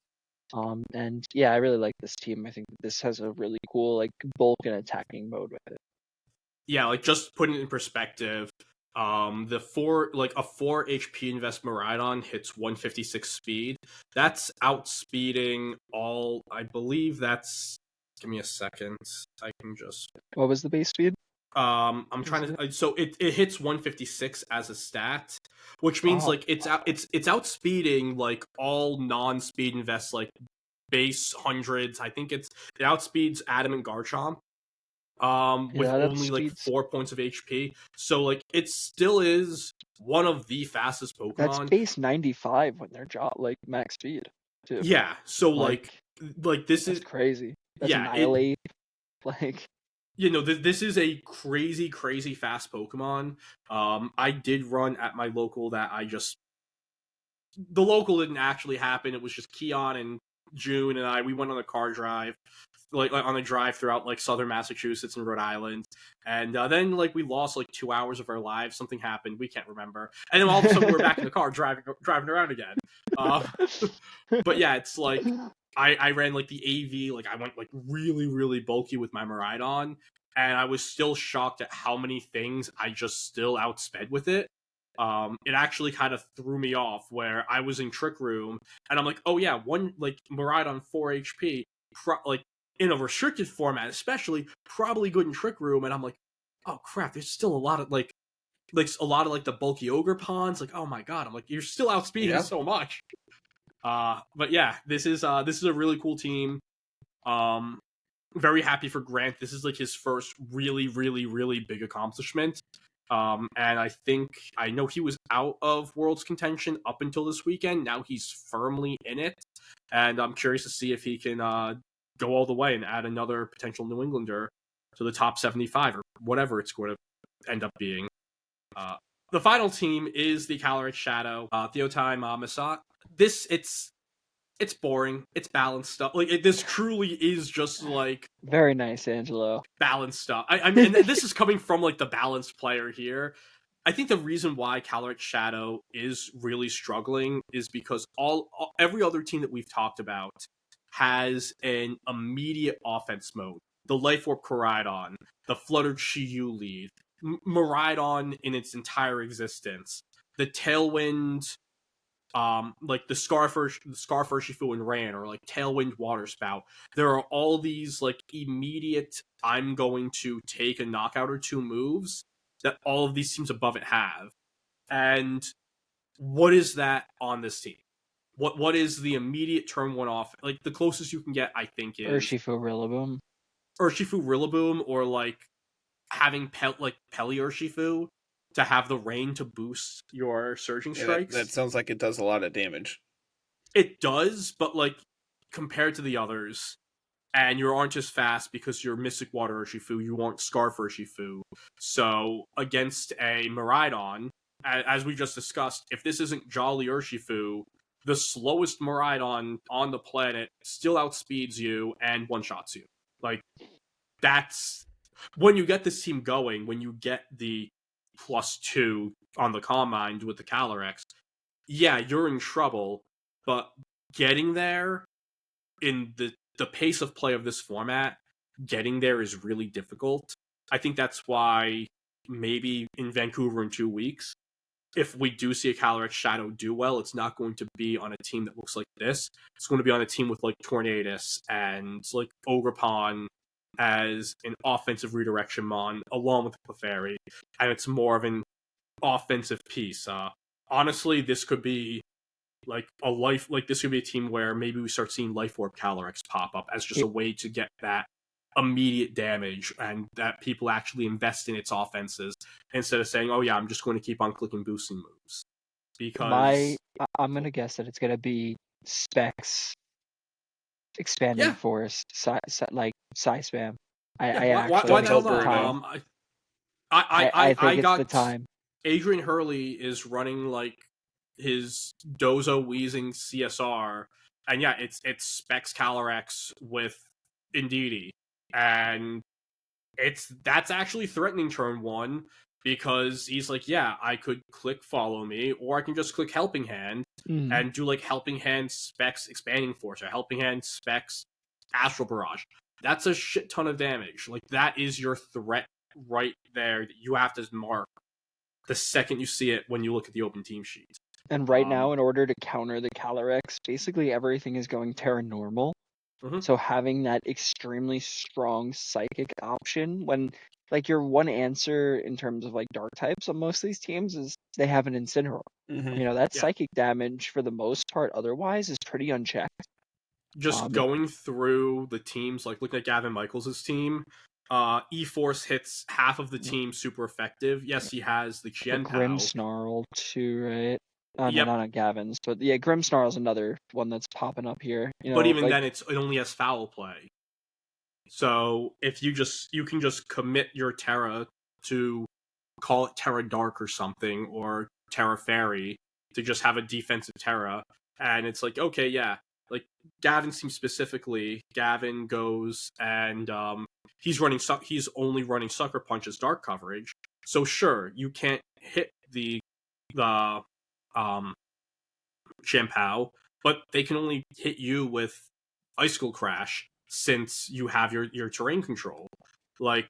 And yeah, I really like this team. I think this has a really cool like bulk and attacking mode with it. Yeah, like just putting it in perspective, a 4 HP invest Miraidon hits 156 speed. That's outspeeding all. I believe that's. Give me a second. I can just. What was the base speed? I'm trying to. So it hits 156 as a stat, which means like it's outspeeding like all non-speed invests like base hundreds. I think it outspeeds Adamant Garchomp. With only like 4 points of HP. So like it still is one of the fastest Pokemon. That's base 95 when they're like max speed too. Yeah. So like this is crazy. That's Annihilate. This is a crazy fast Pokemon. I did run at my local that the local didn't actually happen. It was just Keon and June and we went on a car drive. Like on a drive throughout like southern Massachusetts and Rhode Island, and then like we lost like 2 hours of our lives. Something happened, we can't remember, and then all of a sudden we're back in the car driving around again. But yeah, it's like I ran like the AV, like I went like really bulky with my Miraidon, and I was still shocked at how many things I just still outsped with it. It actually kind of threw me off where I was in Trick Room, and I'm like, oh yeah, one like Miraidon 4 HP, in a restricted format, especially, probably good in Trick Room, and I'm like, oh crap, there's still a lot of like the bulky ogre pawns. Like, oh my god, I'm like, you're still outspeeding so much. But yeah, this is a really cool team. Very happy for Grant. This is like his first really big accomplishment. And I know he was out of World's contention up until this weekend. Now he's firmly in it, and I'm curious to see if he can go all the way and add another potential New Englander to the top 75 or whatever it's going to end up being. The final team is the Calyrex Shadow, Theotime Masat. It's boring. It's balanced stuff. Like this truly is just like very nice, Angelo. Balanced stuff. I mean, and this is coming from like the balanced player here. I think the reason why Calyrex Shadow is really struggling is because every other team that we've talked about has an immediate offense mode. The Life Orb Koraidon, the Fluttered Shiyu lead, Miraidon in its entire existence, the Tailwind, like the Scarf Urshifu and Ran, or like Tailwind Water Spout. There are all these like immediate, I'm going to take a knockout or two moves that all of these teams above it have. And what is that on this team? What is the immediate turn one off? Like the closest you can get, I think, is Urshifu Rillaboom, or like having Peli Urshifu to have the rain to boost your surging strikes. That sounds like it does a lot of damage. It does, but like compared to the others, and you aren't as fast because you're Mystic Water Urshifu, you aren't Scarf Urshifu. So against a Miraidon, as we just discussed, if this isn't Jolly Urshifu, the slowest Miraidon on the planet still outspeeds you and one-shots you. Like, that's... When you get this team going, when you get the +2 on the Calm Mind with the Calyrex, yeah, you're in trouble, but getting there in the pace of play of this format, getting there is really difficult. I think that's why maybe in Vancouver in 2 weeks, if we do see a Calyrex Shadow do well, it's not going to be on a team that looks like this. It's going to be on a team with like Tornadus and like Ogerpon as an offensive redirection mon, along with Clefairy, and it's more of an offensive piece. Honestly, this could be like this could be a team where maybe we start seeing Life Orb Calyrex pop up as just a way to get that immediate damage and that people actually invest in its offenses instead of saying, oh yeah, I'm just going to keep on clicking boosting moves. Because I'm gonna guess that it's gonna be specs expanding force, like Psy spam. I actually why the hell think it's the not? time. I think it's got the time. Adrian Hurley is running like his Dozo Wheezing CSR, and yeah, it's Specs Calyrex with Indeedee, and that's actually threatening turn one because he's like, yeah, I could click follow me, or I can just click helping hand and do like helping hand Specs expanding force or helping hand Specs Astral Barrage. That's a shit ton of damage. Like that is your threat right there that you have to mark the second you see it when you look at the open team sheet. And right now, in order to counter the Calyrex, basically everything is going Terra normal. So having that extremely strong psychic option when like your one answer in terms of like dark types on most of these teams is they have an Incineroar. That psychic damage for the most part otherwise is pretty unchecked. Just going through the teams, like looking at Gavin Michaels' team, E-Force hits half of the team super effective. Yes, he has the Qian Pao. Grimmsnarl too, right? No, not Gavin's, but yeah, Grimmsnarl's another one that's popping up here. But even then, it only has foul play. So if you can just commit your Terra to call it Terra Dark or something, or Terra Fairy, to just have a defensive Terra, and it's like, okay, yeah, like Gavin's team specifically, Gavin goes and he's only running Sucker Punch's dark coverage. So sure, you can't hit the Champao, but they can only hit you with Icicle Crash since you have your terrain control. Like,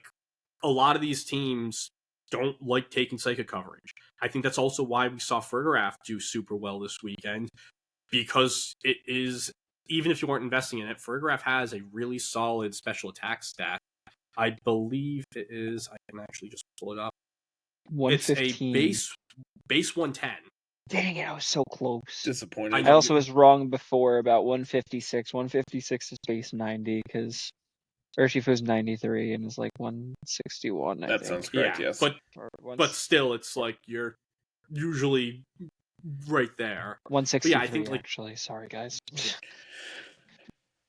a lot of these teams don't like taking Psychic coverage. I think that's also why we saw Fergaraf do super well this weekend, because it is, even if you weren't investing in it, Fergaraf has a really solid special attack stat. I believe it is, I can actually just pull it up. 115. It's a base 110. Dang it, I was so close. Disappointed. I also was wrong before about 156. 156 is base 90 because Urshifu's 93 and is like 161. That sounds correct, yes. But still, it's like you're usually right there. 163, yeah, I think actually. Sorry, guys.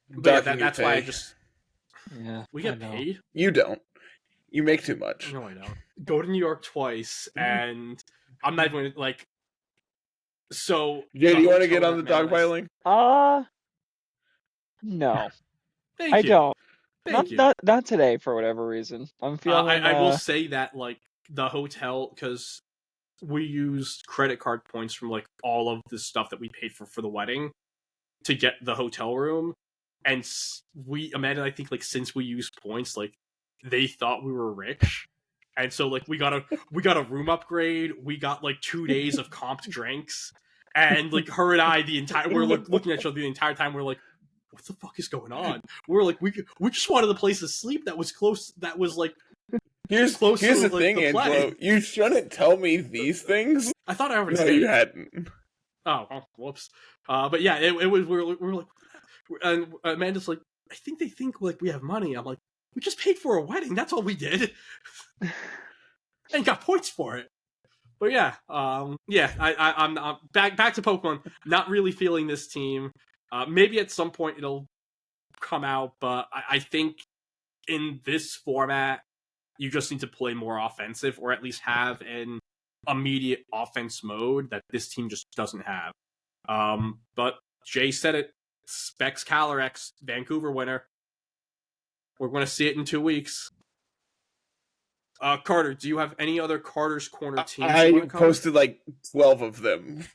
But yeah, that's why I just... Yeah, we get paid? You don't. You make too much. No, I don't. Go to New York twice, and I'm not even like... So... Jay, do you want to get on the dogpiling? No. Thank you. Don't. Thank you. Not today, for whatever reason. I'm feeling... I will say that, like, the hotel, because we used credit card points from, like, all of the stuff that we paid for the wedding to get the hotel room, and Amanda, I think, like, since we used points, like, they thought we were rich, and so, like, we got a room upgrade, we got, like, 2 days of comped drinks, and, like, her and I, we're, like, looking at each other the entire time, we're like, what the fuck is going on? We're like, we just wanted a place to sleep that was close, that was, like, Here's the thing, Angelo. You shouldn't tell me these things. I thought I already said. No, you hadn't. Oh, well, whoops. But yeah, it was, we're like, and Amanda's like, I think they think, like, we have money. I'm like, we just paid for a wedding. That's all we did. And got points for it. But yeah, I'm back to Pokemon. Not really feeling this team. Maybe at some point it'll come out, but I think in this format, you just need to play more offensive, or at least have an immediate offense mode that this team just doesn't have. But Jay said it, Specs Calyrex, Vancouver winner. We're going to see it in 2 weeks. Carter, do you have any other Carter's Corner teams? I posted like 12 of them.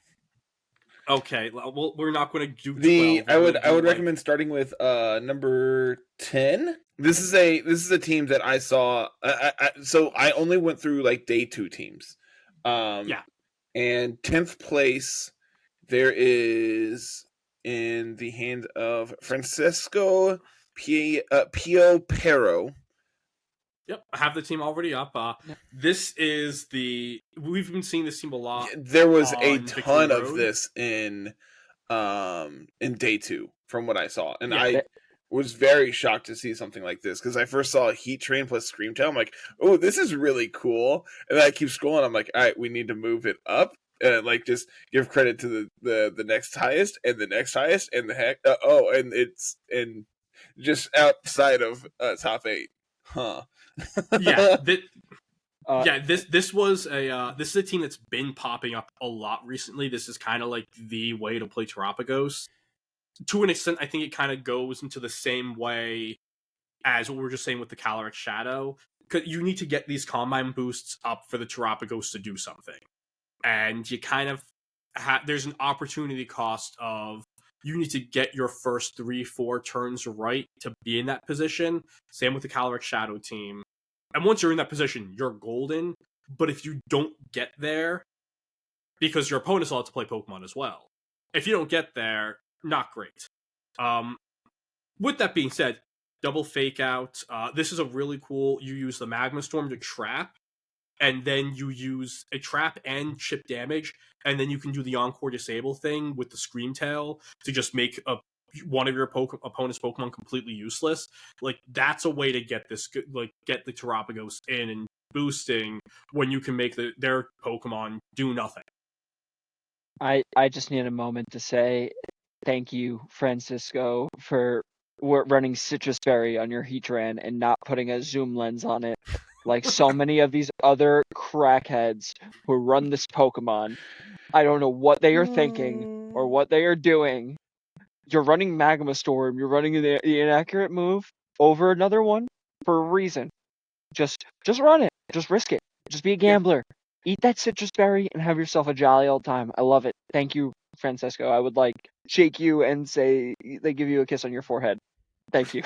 Okay, well, we're not going to do 12. I would recommend starting with number 10. This is a team that I saw. So I only went through like day 2 teams. And 10th place there is in the hand of Francisco Pio Pero. Yep, I have the team already up. This is we've been seeing this team a lot. There was a ton of this in day 2 from what I saw, and was very shocked to see something like this because I first saw Heat Train plus Screamtail. I'm like, oh, this is really cool. And then I keep scrolling. I'm like, all right, we need to move it up and like just give credit to the next highest and the next highest and the heck. And it's just outside of top 8, huh? Yeah. This was this is a team that's been popping up a lot recently. This is kind of like the way to play Terapagos. To an extent, I think it kind of goes into the same way as what we were just saying with the Caloric Shadow. Because you need to get these Combine boosts up for the Terapagos to do something. And you kind of there's an opportunity cost of you need to get your first 3-4 turns right to be in that position. Same with the Caloric Shadow team. And once you're in that position, you're golden. But if you don't get there, because your opponent's allowed to play Pokemon as well, if you don't get there, not great. With that being said, double fake out. This is a really cool. You use the Magma Storm to trap, and then you use a trap and chip damage, and then you can do the Encore Disable thing with the Screamtail to just make one of your opponent's Pokemon completely useless. Like, that's a way to get this, like, get the Terapagos in and boosting when you can make their Pokemon do nothing. I just need a moment to say thank you, Francisco, for running Citrus Berry on your Heatran and not putting a zoom lens on it, like so many of these other crackheads who run this Pokemon. I don't know what they are thinking or what they are doing. You're running Magma Storm. You're running the inaccurate move over another one for a reason. Just run it. Just risk it. Just be a gambler. Eat that Citrus Berry and have yourself a jolly old time. I love it. Thank you, Francesco. I would like shake you and say they give you a kiss on your forehead. Thank you.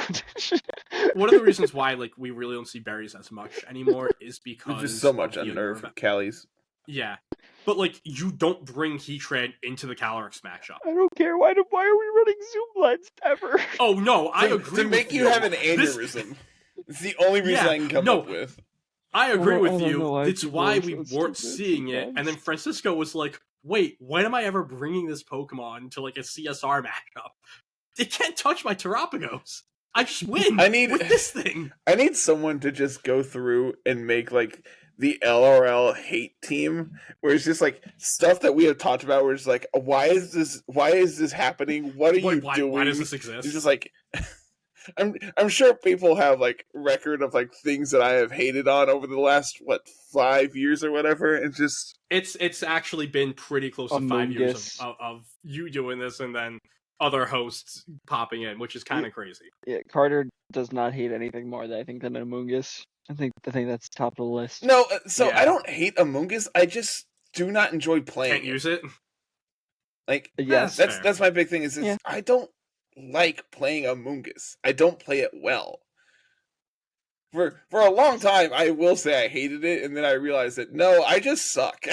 One of the reasons why like we really don't see berries as much anymore is because there's just so much unnerve Callies. Yeah. But like you don't bring Heatran into the Calyrex matchup. I don't care. Why are we running zoom lens ever? Oh no, I agree. To make you have an aneurysm. It's the only reason I can come up with. I agree with you. It's why we weren't seeing it. And then Francisco was like, wait, when am I ever bringing this Pokemon to like a CSR matchup? It can't touch my Terapagos. I just win with this thing. I need someone to just go through and make like the LRL hate team where it's just like stuff that we have talked about where it's like, why is this happening? What are you doing? Why does this exist? It's just like I'm sure people have like record of like things that I have hated on over the last 5 years or whatever. It's actually been pretty close to 5 years of you doing this and then other hosts popping in, which is kind of crazy. Yeah, Carter does not hate anything more than Amoonguss. I think that's top of the list. No, I don't hate Amoonguss. I just do not enjoy playing. Can't use it. Like yes, that's my big thing. Is I don't like playing Amoonguss. I don't play it well. For a long time, I will say I hated it, and then I realized that no, I just suck.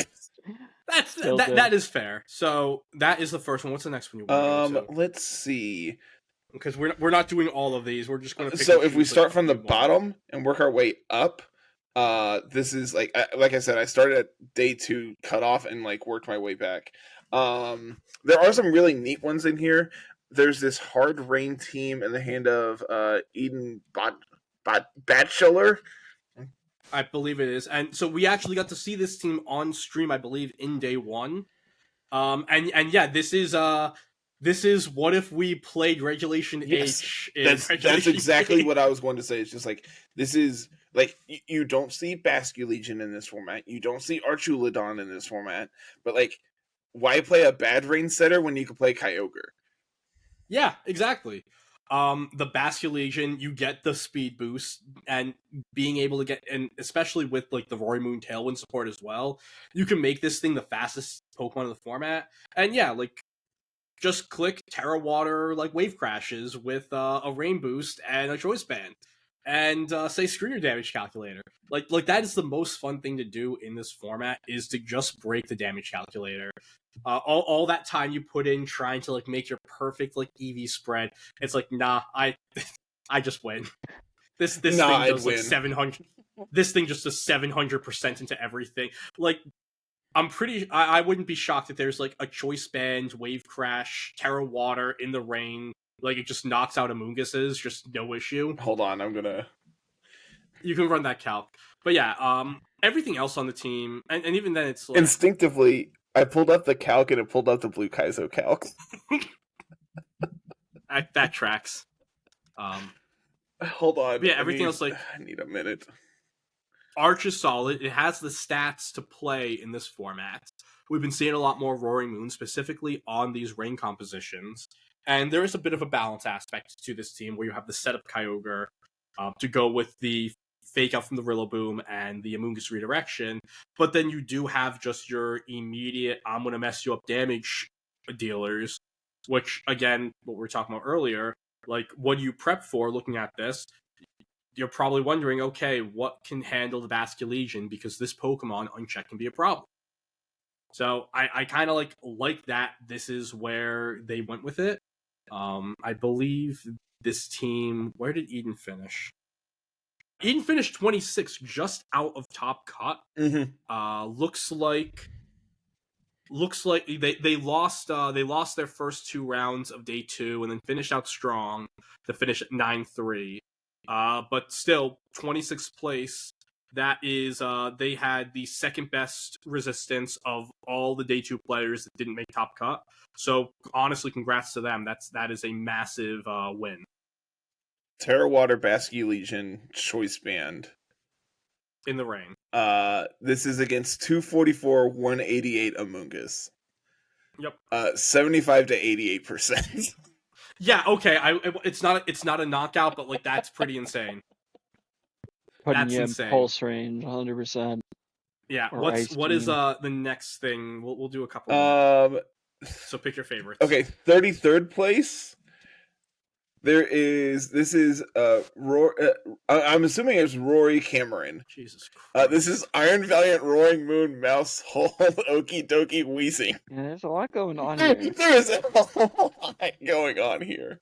That is fair. So that is the first one. What's the next one you want to go to? Let's see. Because we're not doing all of these. We're just going to. So if we start from the bottom and work our way up, this is like I said, I started at day 2 cutoff and like worked my way back. There are some really neat ones in here. There's this Hard Rain team in the hand of Eden Bachelor. I believe it is. And so we actually got to see this team on stream, I believe, in day 1. And yeah, this is what if we played Regulation H in Regulation That's exactly what I was going to say. It's just like, this is, like, you don't see Basculegion in this format. You don't see Archaludon in this format. But, like, why play a Bad Rain setter when you can play Kyogre? Yeah, exactly. The Basculegion, you get the speed boost, and being able to get, and especially with like the Rory Moon Tailwind support as well, you can make this thing the fastest Pokemon in the format. And yeah, like just click Terra Water like Wave Crashes with a Rain Boost and a Choice Band, and say screw your damage calculator. Like that is the most fun thing to do in this format, is to just break the damage calculator. All that time you put in trying to like make your perfect like EV spread, it's like, nah, I just win. This thing does like 700. This thing just does 700% into everything. Like, I wouldn't be shocked if there's like a Choice Band, Wave Crash, Terra Water in the rain Like, it just knocks out Amoonguses, just no issue. Hold on, I'm gonna... You can run that calc. But yeah, everything else on the team, and even then it's like... Instinctively, I pulled up the calc and it pulled up the Blue Kaizo calc. that tracks. Hold on. Yeah, everything else, like... I need a minute. Arch is solid. It has the stats to play in this format. We've been seeing a lot more Roaring Moon, specifically on these rain compositions. And there is a bit of a balance aspect to this team, where you have the setup Kyogre to go with the Fake Out from the Rillaboom and the Amoonguss redirection. But then you do have just your immediate, I'm going to mess you up damage dealers, which, again, what we were talking about earlier, like, what do you prep for looking at this? You're probably wondering, okay, what can handle the Basculegion? Because this Pokemon unchecked can be a problem. So I kind of like that this is where they went with it. I believe this team, where did Eden finish? Eden finished 26, just out of top cut. Mm-hmm. Looks like they lost their first 2 rounds of day 2 and then finished out strong to finish at 9-3. But still, 26th place. That is, they had the second best resistance of all the day 2 players that didn't make top cut. So honestly, congrats to them. That is a massive win. Terra Water Basculegion Choice Band. In the rain. This is against 244, 188 Amoonguss. Yep. 75 to 88%. Yeah, okay. It's not a knockout, but like that's pretty insane. Putting That's you insane. in pulse range, 100%. Yeah. Or What is Team. the next thing? We'll do a couple more. So pick your favorites. Okay, 33rd place. This is I'm assuming it's Rory Cameron. Jesus Christ. This is Iron Valiant, Roaring Moon, Maushold, Okie Dokie, Weezing. Yeah, there's a lot going on here. There's a lot going on here.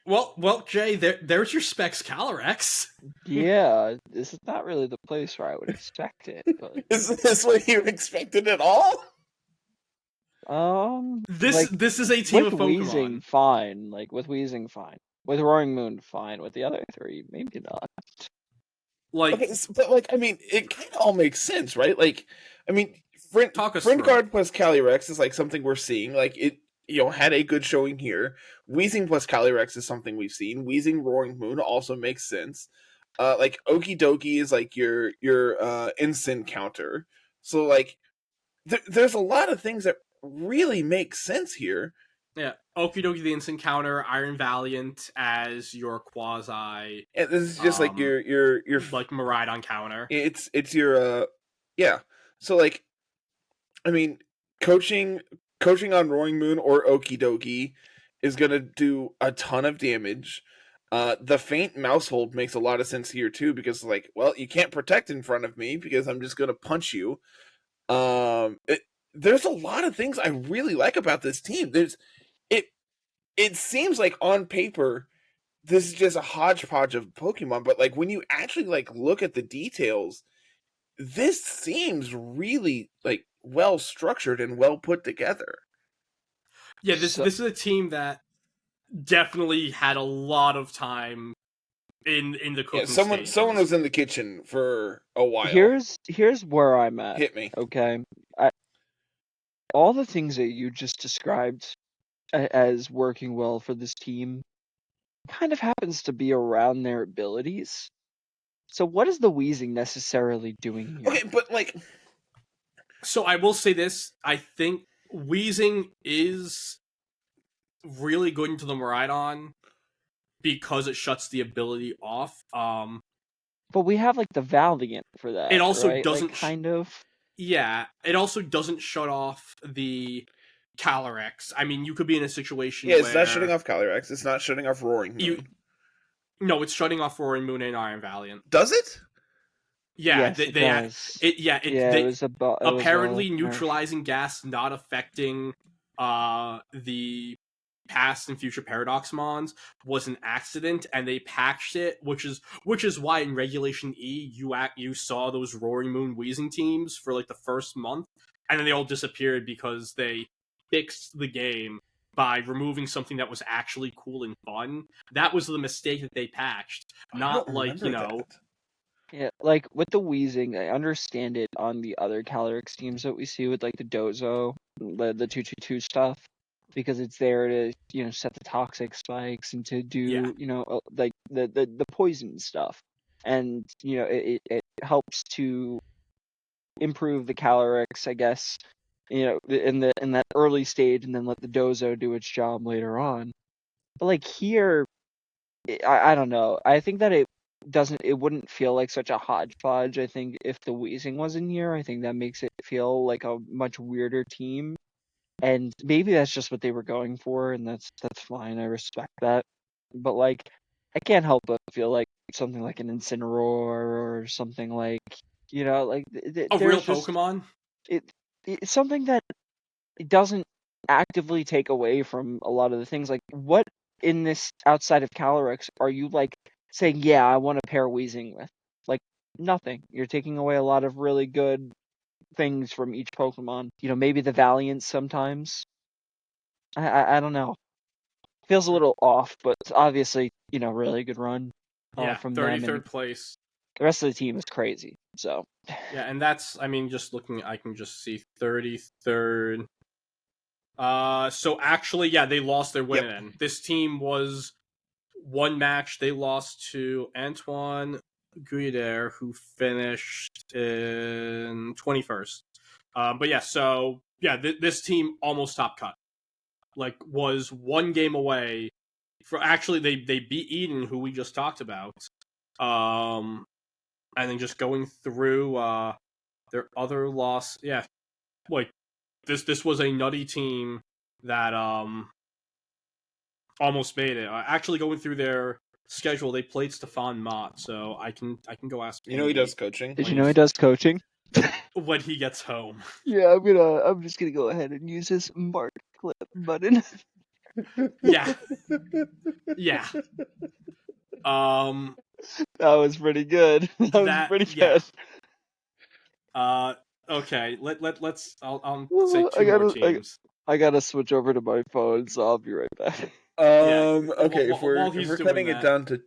Well, Jay, there's your Specs Calyrex. Yeah, this is not really the place where I would expect it. But Is this what you expected at all? This is a team with of Pokemon. Weezing, fine. Like with Weezing, fine. With Roaring Moon, fine. With the other 3, maybe not. Like, okay, but like, I mean, it kind of all makes sense, right? Like, I mean, Friend Guard plus Calyrex is like something we're seeing. Like it, had a good showing here. Weezing plus Calyrex is something we've seen. Weezing Roaring Moon also makes sense. Like Okie Dokie is like your instant counter. So like, there's a lot of things that really make sense here. Yeah, Okie Dokie the instant counter, Iron Valiant as your quasi. Yeah, this is just like your like Miraidon counter. It's your yeah. So like, I mean, coaching on Roaring Moon or Okie Dokie is gonna do a ton of damage. The faint Maushold makes a lot of sense here too, because like, well, you can't protect in front of me because I'm just gonna punch you. There's a lot of things I really like about this team. It seems like on paper this is just a hodgepodge of Pokemon, but like when you actually like look at the details, this seems really like well structured and well put together. Yeah, this is a team that definitely had a lot of time in the cooking stages. Someone was in the kitchen for a while. Here's where I'm at. Hit me. Okay. All the things that you just described as working well for this team kind of happens to be around their abilities. So what is the Weezing necessarily doing here? Okay, but like, so I will say this: I think Weezing is really good into the Miraidon because it shuts the ability off. But we have like the Valiant for that. It also right? doesn't like, kind of. Yeah, it also doesn't shut off the Calyrex. I mean, you could be in a situation where... it's not shutting off Calyrex. It's not shutting off Roaring Moon. No, it's shutting off Roaring Moon and Iron Valiant. Does it? Yeah, yes, it does. It was apparently neutralizing gas not affecting the past and future Paradox Mons was an accident, and they patched it, which is why in Regulation E you saw those Roaring Moon Weezing teams for like the first month, and then they all disappeared because they fixed the game by removing something that was actually cool and fun. That was the mistake that they patched. Not like, you know... Yeah, like with the wheezing, I understand it on the other Calyrex teams that we see with like the Dozo, the 222 stuff, because it's there to, you know, set the toxic spikes and to do, you know, like the poison stuff. And, you know, it helps to improve the Calyrex, I guess, you know, in that early stage, and then let the Dozo do its job later on. But like here, I don't know. I think that it wouldn't feel like such a hodgepodge. I think if the wheezing was in here, I think that makes it feel like a much weirder team. And maybe that's just what they were going for, and that's fine. I respect that. But like, I can't help but feel like something like an Incineroar or something like, you know, like a real just, Pokemon? It's something that it doesn't actively take away from a lot of the things. Like, what in this outside of Calyrex are you like saying, yeah, I want to pair Weezing with? Like, nothing. You're taking away a lot of really good things from each Pokemon. You know, maybe the Valiant sometimes. I don't know. Feels a little off, but it's obviously, you know, really good run Yeah, from them. 33rd And place. the rest of the team is crazy. So yeah, and that's, I mean, just looking, I can just see 33rd. So actually, yeah, they lost their win then. This team was one match. They lost to Antoine Guider, who finished in 21st. But yeah, so yeah, this team almost top cut. Like, was one game away. For actually, they beat Eden, who we just talked about. And then just going through their other loss. Yeah, like this was a nutty team that almost made it. Actually, going through their schedule, they played Stefan Mott, so I can go ask. You know he does coaching. Did you know he does coaching? When he gets home. Yeah, I'm just gonna go ahead and use this mark clip button. Yeah. Yeah. That was pretty good. That was pretty good. Okay. Let's. I'll say two more teams. I gotta switch over to my phone, so I'll be right back. Okay, if we're cutting it down to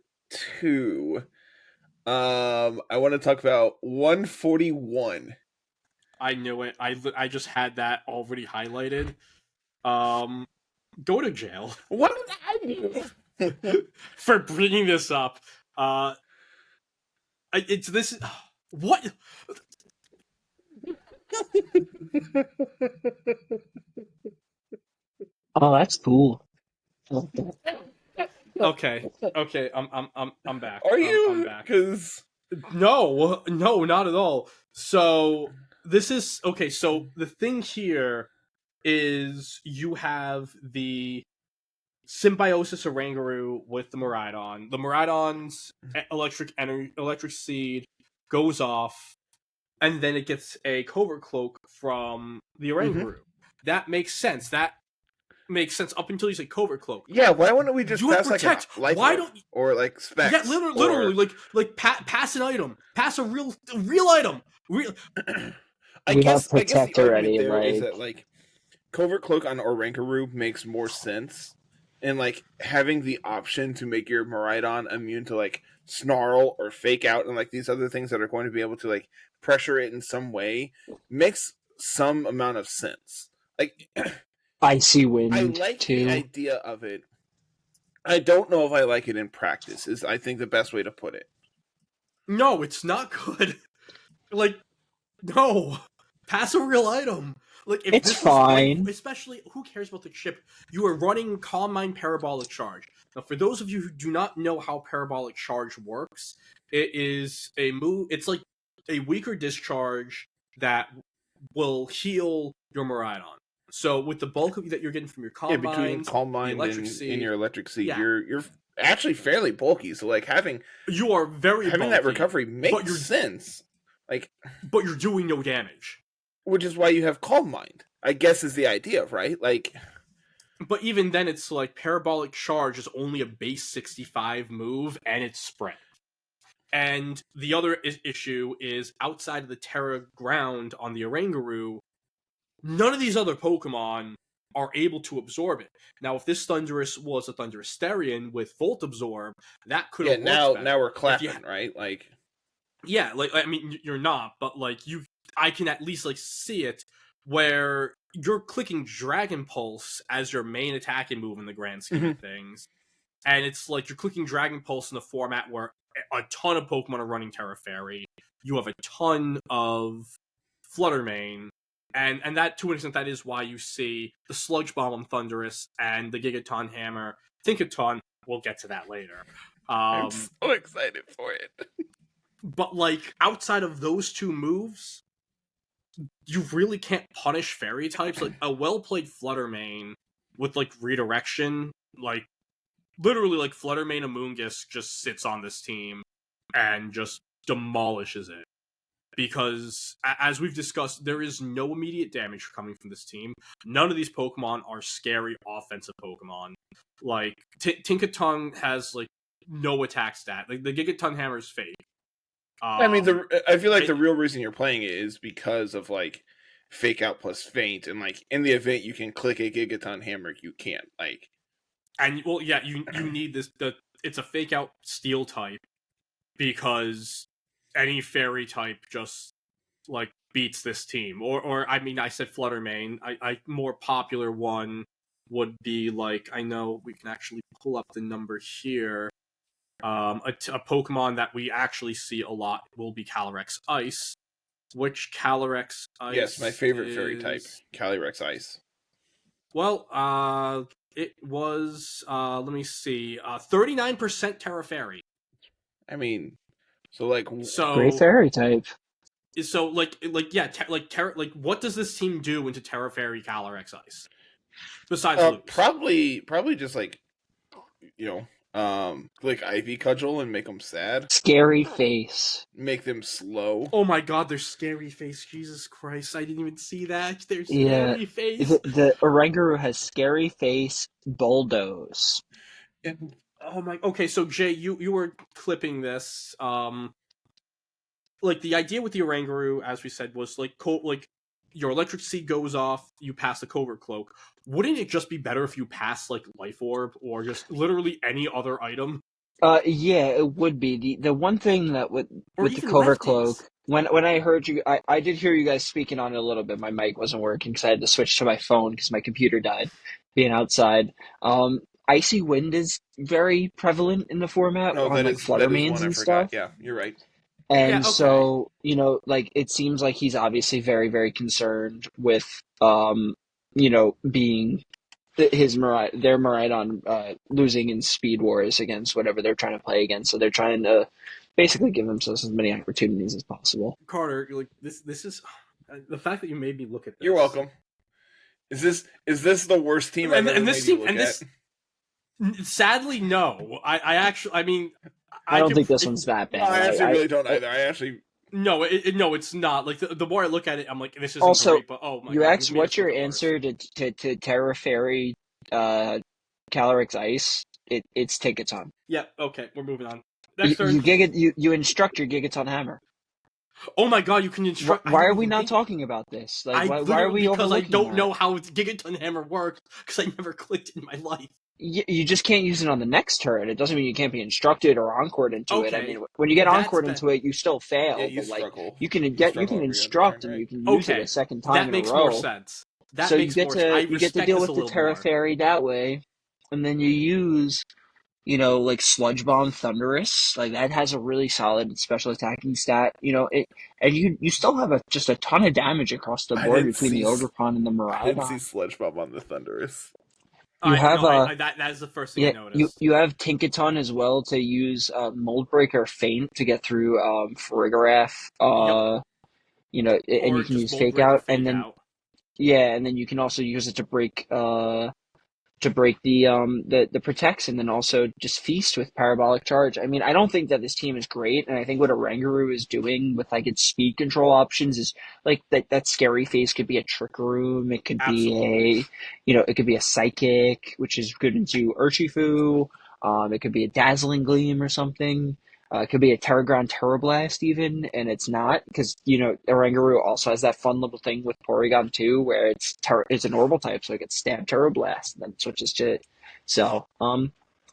2, I want to talk about 141. I knew it. I just had that already highlighted. Go to jail. What did I do? For bringing this up. It's this. What? Oh, that's cool. Okay. I'm back. Are you? I'm back. Because no, not at all. So this is okay. So the thing here is you have the Symbiosis Oranguru with the Miraidon. The Miraidon's electric seed goes off, and then it gets a Covert Cloak from the Oranguru. That makes sense. That makes sense up until you say Covert Cloak. Yeah, why wouldn't we just pass protect? Like a life why don't you, or like specs? Yeah, literally, like pass an item, pass a real item. I guess the already, argument there is that like Covert Cloak on Oranguru makes more sense, and like having the option to make your Miraidon immune to like Snarl or Fake Out and like these other things that are going to be able to like pressure it in some way makes some amount of sense. Like Icy Wind. I like too. the idea of it. I don't know if I like it in practice. Is I think the best way to put it. No, it's not good. Like, no, pass a real item. Like, if it's fine. Like, especially, who cares about the chip? You are running Calm Mind Parabolic Charge. Now, for those of you who do not know how Parabolic Charge works, it is a move. It's like a weaker discharge that will heal your Miraidon. So with the bulk of that you're getting from your Calm Mind, between Calm Mind and your Electric Seed, you're actually fairly bulky. So like having having that recovery makes sense. Like, but you're doing no damage, which is why you have Calm Mind. I guess is the idea, right? Like, but even then, it's like Parabolic Charge is only a base 65 move, and it's spread. And the other issue is outside of the Terra ground on the Oranguru, none of these other Pokemon are able to absorb it. Now, if this Thundurus was a Thunderisterian with Volt Absorb, that could have now worked better. we're clapping, right? Like, yeah, like, I mean, you're not, but like I can at least like see it where you're clicking Dragon Pulse as your main attacking move in the grand scheme of things, and it's like you're clicking Dragon Pulse in the format where a ton of Pokemon are running Terra Fairy. You have a ton of Flutter Mane, and that, to an extent, that is why you see the Sludge Bomb on Thundurus and the Gigaton Hammer. Tinkaton, we'll get to that later. I'm so excited for it. But, like, outside of those two moves, you really can't punish fairy types. Like, a well-played Flutter Mane with, like, redirection, like, literally, like, Flutter Mane Amoonguss just sits on this team and just demolishes it. Because, as we've discussed, there is no immediate damage coming from this team. None of these Pokemon are scary offensive Pokemon. Like, Tinkaton has, like, no attack stat. Like, the Gigaton Hammer is fake. I mean, I feel like the real reason you're playing it is because of, like, Fake Out plus Feint, and, like, in the event you can click a Gigaton Hammer, you can't, like... And, well, yeah, you need this... It's a Fake Out Steel type, because any Fairy type just, like, beats this team. Or I mean, I said Flutter Mane. I more popular one would be, like, I know we can actually pull up the number here. A Pokemon that we actually see a lot will be Calyrex Ice. Which Calyrex Ice? Yes, my favorite fairy type, Calyrex Ice. Well, it was, let me see, 39% Terra Fairy. I mean, so Great fairy type. So what does this team do into Terra Fairy Calyrex Ice? Besides lose? Probably just, like, like Ivy Cudgel and make them sad. Scary face. Make them slow. Oh my god, their Scary Face. Jesus Christ, I didn't even see that. Their Scary Face. The Oranguru has Scary Face, Bulldoze. And, oh my... Okay, so Jay, you were clipping this. Like, the idea with the Oranguru, as we said, was, like, your Electric Seed goes off, you pass the Covert Cloak. Wouldn't it just be better if you pass, like, Life Orb, or just literally any other item? Yeah, it would be. The one thing that with the Covert Cloak, when I heard you, I did hear you guys speaking on it a little bit. My mic wasn't working because I had to switch to my phone because my computer died being outside. Icy Wind is very prevalent in the format on, like, Flutter Manes and stuff. Yeah, you're right. And so, like, it seems like he's obviously very, very concerned with, being their Miraidon losing in Speed Wars against whatever they're trying to play against. So they're trying to basically give themselves as many opportunities as possible. Carter, like, this is the fact that you made me look at this. You're welcome. Is this the worst team I've ever made you look at? Sadly, no. I don't think this one's that bad. I actually really don't either. No, it's not. Like, the more I look at it, I'm like, this isn't also, great, but oh my god. You asked what's your answer to Terra Fairy Calyrex Ice? It's Tinkaton. Yeah, okay, we're moving on. Next turn. You instruct your Gigaton Hammer. Oh my god, you can instruct... Why are we not talking about this? Like, why are we because I don't that? know how Gigaton Hammer works, because I never clicked in my life. You just can't use it on the next turn. It doesn't mean you can't be instructed or encored into it. I mean, when you get encored into it, you still fail. Yeah, you but, like, struggle. you can instruct and you can use it a second time that makes in a row. More sense. That makes more sense. You get to deal with the Terra Fairy that way, and then you use, like Sludge Bomb Thundurus. Like, that has a really solid special attacking stat. And you still have just a ton of damage across the board between the Ogerpon and the Miraidon. I didn't see Sludge Bomb on the Thundurus. That is the first thing I noticed. You have Tinkaton as well to use Mold Breaker Feint to get through Farigiraf. And you can use Fake Out, and then and then you can also use it to break the Protects, and then also just feast with Parabolic Charge. I mean, I don't think that this team is great, and I think what Oranguru is doing with, like, its speed control options is, like, that Scary Face could be a Trick Room, it could be it could be a Psychic, which is good into Urshifu, it could be a Dazzling Gleam or something. It could be a Terragon Terrablast even, and it's not, because, Oranguru also has that fun little thing with Porygon too, where it's a normal type, so it gets Stab Terrablast, and then switches to it. So,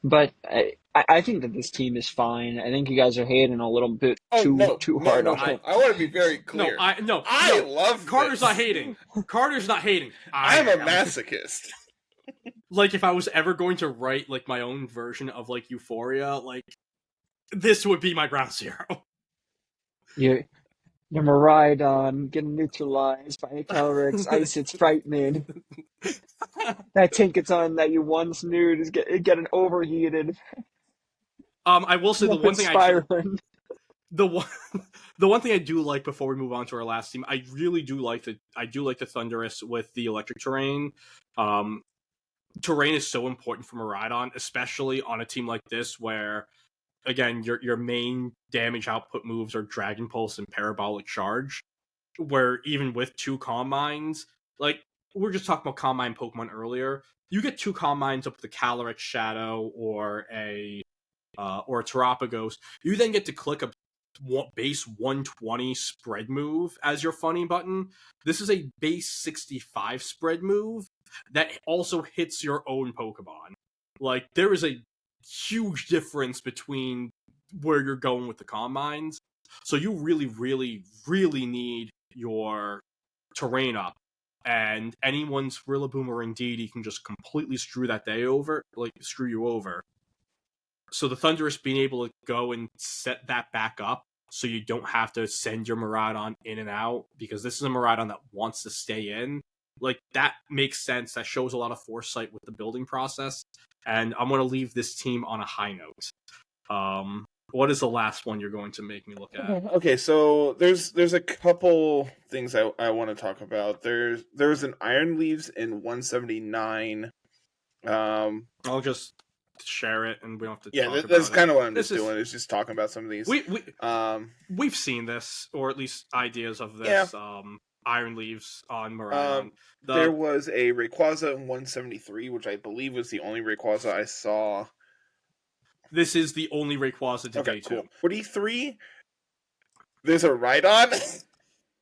but I think that this team is fine. I think you guys are hating a little bit too hard on it. I want to be very clear. I love Carter's this. not hating. Carter's not hating. I'm a masochist. Like, if I was ever going to write, like, my own version of, like, Euphoria, like, this would be my ground zero. Your Miraidon getting neutralized by a Calyrex Ice, it's frightening. That Tinkaton that you once knew is getting overheated. I will say the one thing spiraling. the one thing I do like before we move on to our last team, I really do like the Thundurus with the electric terrain. Terrain is so important for Miraidon, especially on a team like this where, again, your main damage output moves are Dragon Pulse and Parabolic Charge, where even with 2 Calm Minds, like, we were just talking about Calm Mind Pokemon earlier, you get 2 Calm Minds up with a Calyrex Shadow or a Terapagos, you then get to click a base 120 spread move as your funny button. This is a base 65 spread move that also hits your own Pokemon. Like, there is a huge difference between where you're going with the Calm Minds. So you really, really, really need your terrain up. And anyone's Rillaboom or Indeedee can just completely screw you over. So the Thundurus being able to go and set that back up so you don't have to send your Miraidon in and out, because this is a Miraidon that wants to stay in. Like, that makes sense. That shows a lot of foresight with the building process. And I'm going to leave this team on a high note. What is the last one you're going to make me look at? Okay, so there's a couple things I want to talk about. There's an Iron Leaves in 179. I'll just share it, and we don't have to. Yeah, talk that's about kind of what I'm doing. Is just talking about some of these. We've seen this, or at least ideas of this. Yeah. Iron Leaves on Miraidon. There was a Rayquaza in 173, which I believe was the only Rayquaza I saw. This is the only Rayquaza today, cool. too. 43? There's a Rhydon?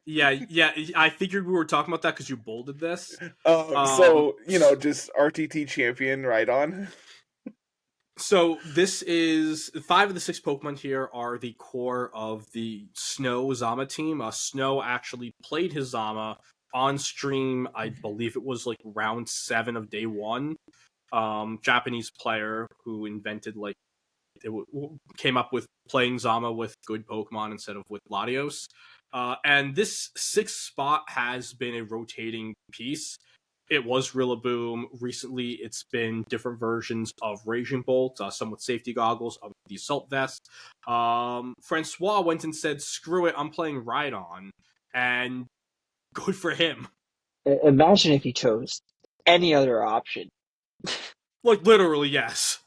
Yeah, I figured we were talking about that because you bolded this. So, just RTT champion Rhydon. So this is 5 of the 6 Pokemon here are the core of the Snow Zama team. Snow actually played his Zama on stream. I believe it was like round 7 of day 1. Japanese player who invented came up with playing Zama with good Pokemon instead of with Latios. And this 6th spot has been a rotating piece. It was Rillaboom. Recently, it's been different versions of Raging Bolt, some with safety goggles, of the Assault Vest. Francois went and said, screw it, I'm playing Rhydon. And good for him. Imagine if he chose any other option. Like, literally, yes.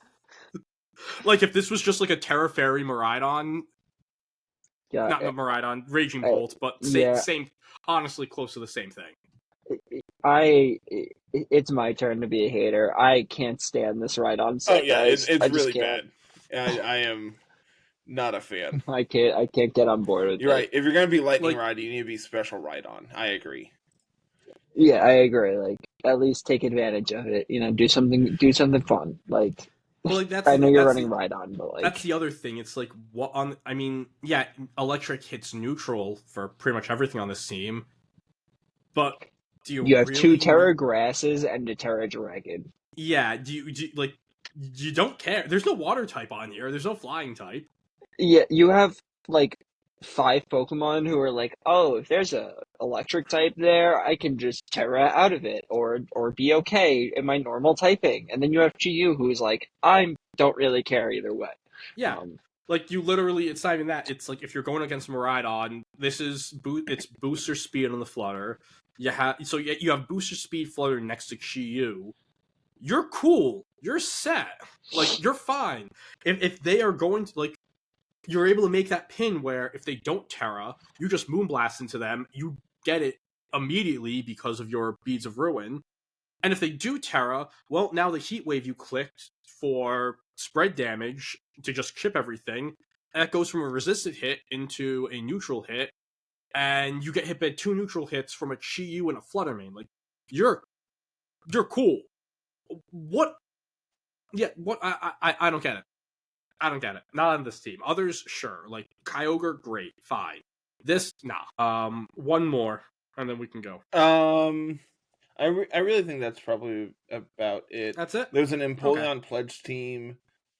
Like, if this was just like a Terra Fairy Miraidon, not Miraidon, Raging Bolt, but same, honestly, close to the same thing. It's my turn to be a hater. I can't stand this Rhydon set. Oh yeah, it's really bad. I am not a fan. I can't get on board with it. You're right. If you're gonna be Lightning Rod, you need to be Special Rhydon. I agree. Yeah, I agree. Like, at least take advantage of it. Do something fun. Like, I know you're running Rhydon, but that's the other thing. It's like electric hits neutral for pretty much everything on this team, but you have 2 Terra Grasses and a Terra Dragon. Yeah, do you don't care. There's no water type on here. There's no flying type. Yeah, you have 5 Pokemon who are like, oh, if there's a electric type there, I can just Terra out of it or be okay in my normal typing. And then you have Chiyu who's like, I don't really care either way. Yeah. You literally, it's not even that. It's like, if you're going against Miraidon, it's booster speed on the Flutter. You have booster speed Flutter next to Chiyu. You're cool. You're set. You're fine. If they are going to, you're able to make that pin where if they don't Terra, you just Moonblast into them, you get it immediately because of your Beads of Ruin. And if they do Terra, well, now the Heat Wave you clicked for spread damage to just chip everything, that goes from a resisted hit into a neutral hit, and you get hit by 2 neutral hits from a Chi-Yu and a Fluttermane. Like, you're cool. What? Yeah, what? I don't get it. I don't get it. Not on this team. Others, sure. Like, Kyogre, great, fine. This, nah. One more, and then we can go. I really think that's probably about it. That's it? There's an Empoleon Pledge team.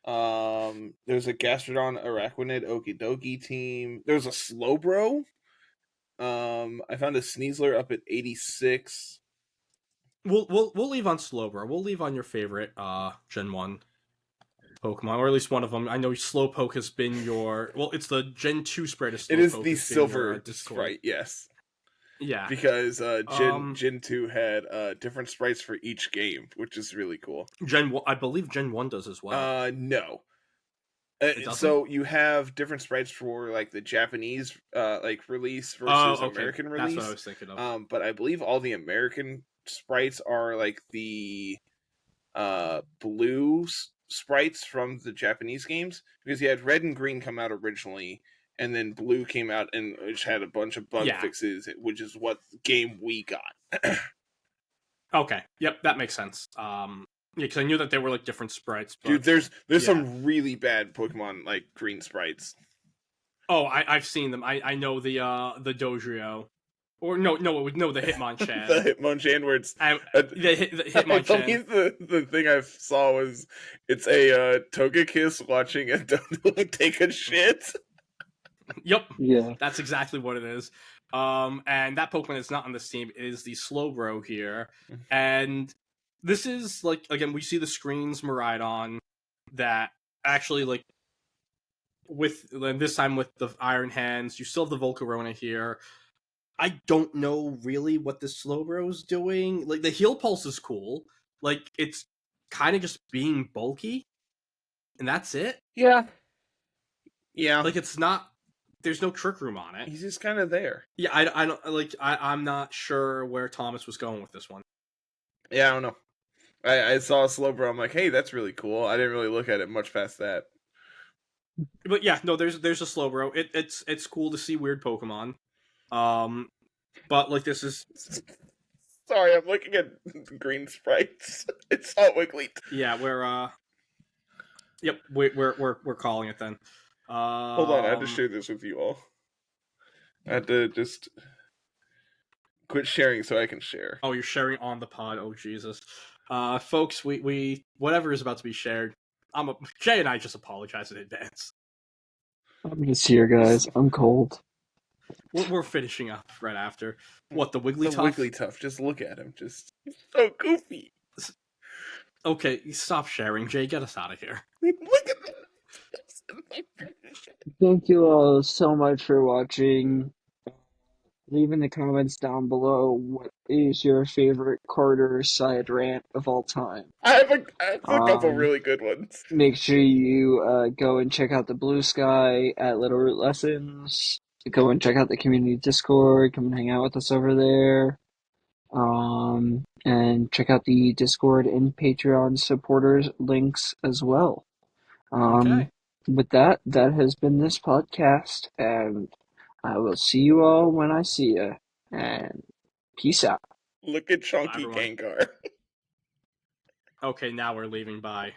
There's a Gastrodon Araquanid Okie Dokie team. There's a Slowbro. I found a Sneasler up at 86. We'll leave on Slowbro. We'll leave on your favorite Gen 1 Pokemon, or at least one of them. I know Slowpoke has been your... Well, it's the Gen 2 sprite of Slowpoke. It is the silver sprite, yes. Yeah. Because Gen 2 had different sprites for each game, which is really cool. I believe Gen 1 does as well. No. So you have different sprites for like the Japanese release versus American release. That's what I was thinking of. But I believe all the American sprites are like the blue sprites from the Japanese games, because you had red and green come out originally, and then blue came out, and which had a bunch of bug fixes, which is what game we got. Okay, yep, that makes sense. Yeah, because I knew that they were like different sprites. But, dude, there's some really bad Pokemon like green sprites. Oh, I've seen them. I know the Dodrio. Or no, the Hitmonchan. The Hitmonchan, where it's the Hitmonchan. I believe the thing I saw was it's a Togekiss watching a Dodo take a shit. Yep. Yeah. That's exactly what it is. And that Pokemon is not on this team. It is the Slowbro here. And this is, like, again, we see the screens Miraidon that actually, like, this time with the Iron Hands, you still have the Volcarona here. I don't know really what the Slowbro's doing. Like, the Heal Pulse is cool. Like, it's kind of just being bulky. And that's it. Yeah. Like, it's not... There's no Trick Room on it. He's just kind of there. Yeah, I don't... Like, I'm not sure where Thomas was going with this one. Yeah, I don't know. I saw a Slowbro, I'm like, hey, that's really cool. I didn't really look at it much past that. But yeah, no, there's a Slowbro. It's cool to see weird Pokemon. But like this is... Sorry, I'm looking at green sprites. It's not Wiggly. Yeah, we're calling it then. Hold on, I had to share this with you all. I had to just quit sharing so I can share. Oh, you're sharing on the pod. Oh Jesus, folks, we whatever is about to be shared. Jay and I just apologize in advance. I'm just here, guys. I'm cold. We're finishing up right after. What, the Wigglytuff? The Wigglytuff. Just look at him. Just so goofy. Okay, stop sharing, Jay. Get us out of here. Look at that. Thank you all so much for watching. Leave in the comments down below what is your favorite Carter side rant of all time. I have a couple really good ones. Make sure you go and check out the Blue Sky at Littleroot Lessons. Go and check out the community Discord. Come and hang out with us over there. And check out the Discord and Patreon supporters links as well. Okay. With that has been this podcast, and I will see you all when I see you. And peace out. Look at Chunky Gengar. Okay, now we're leaving. Bye.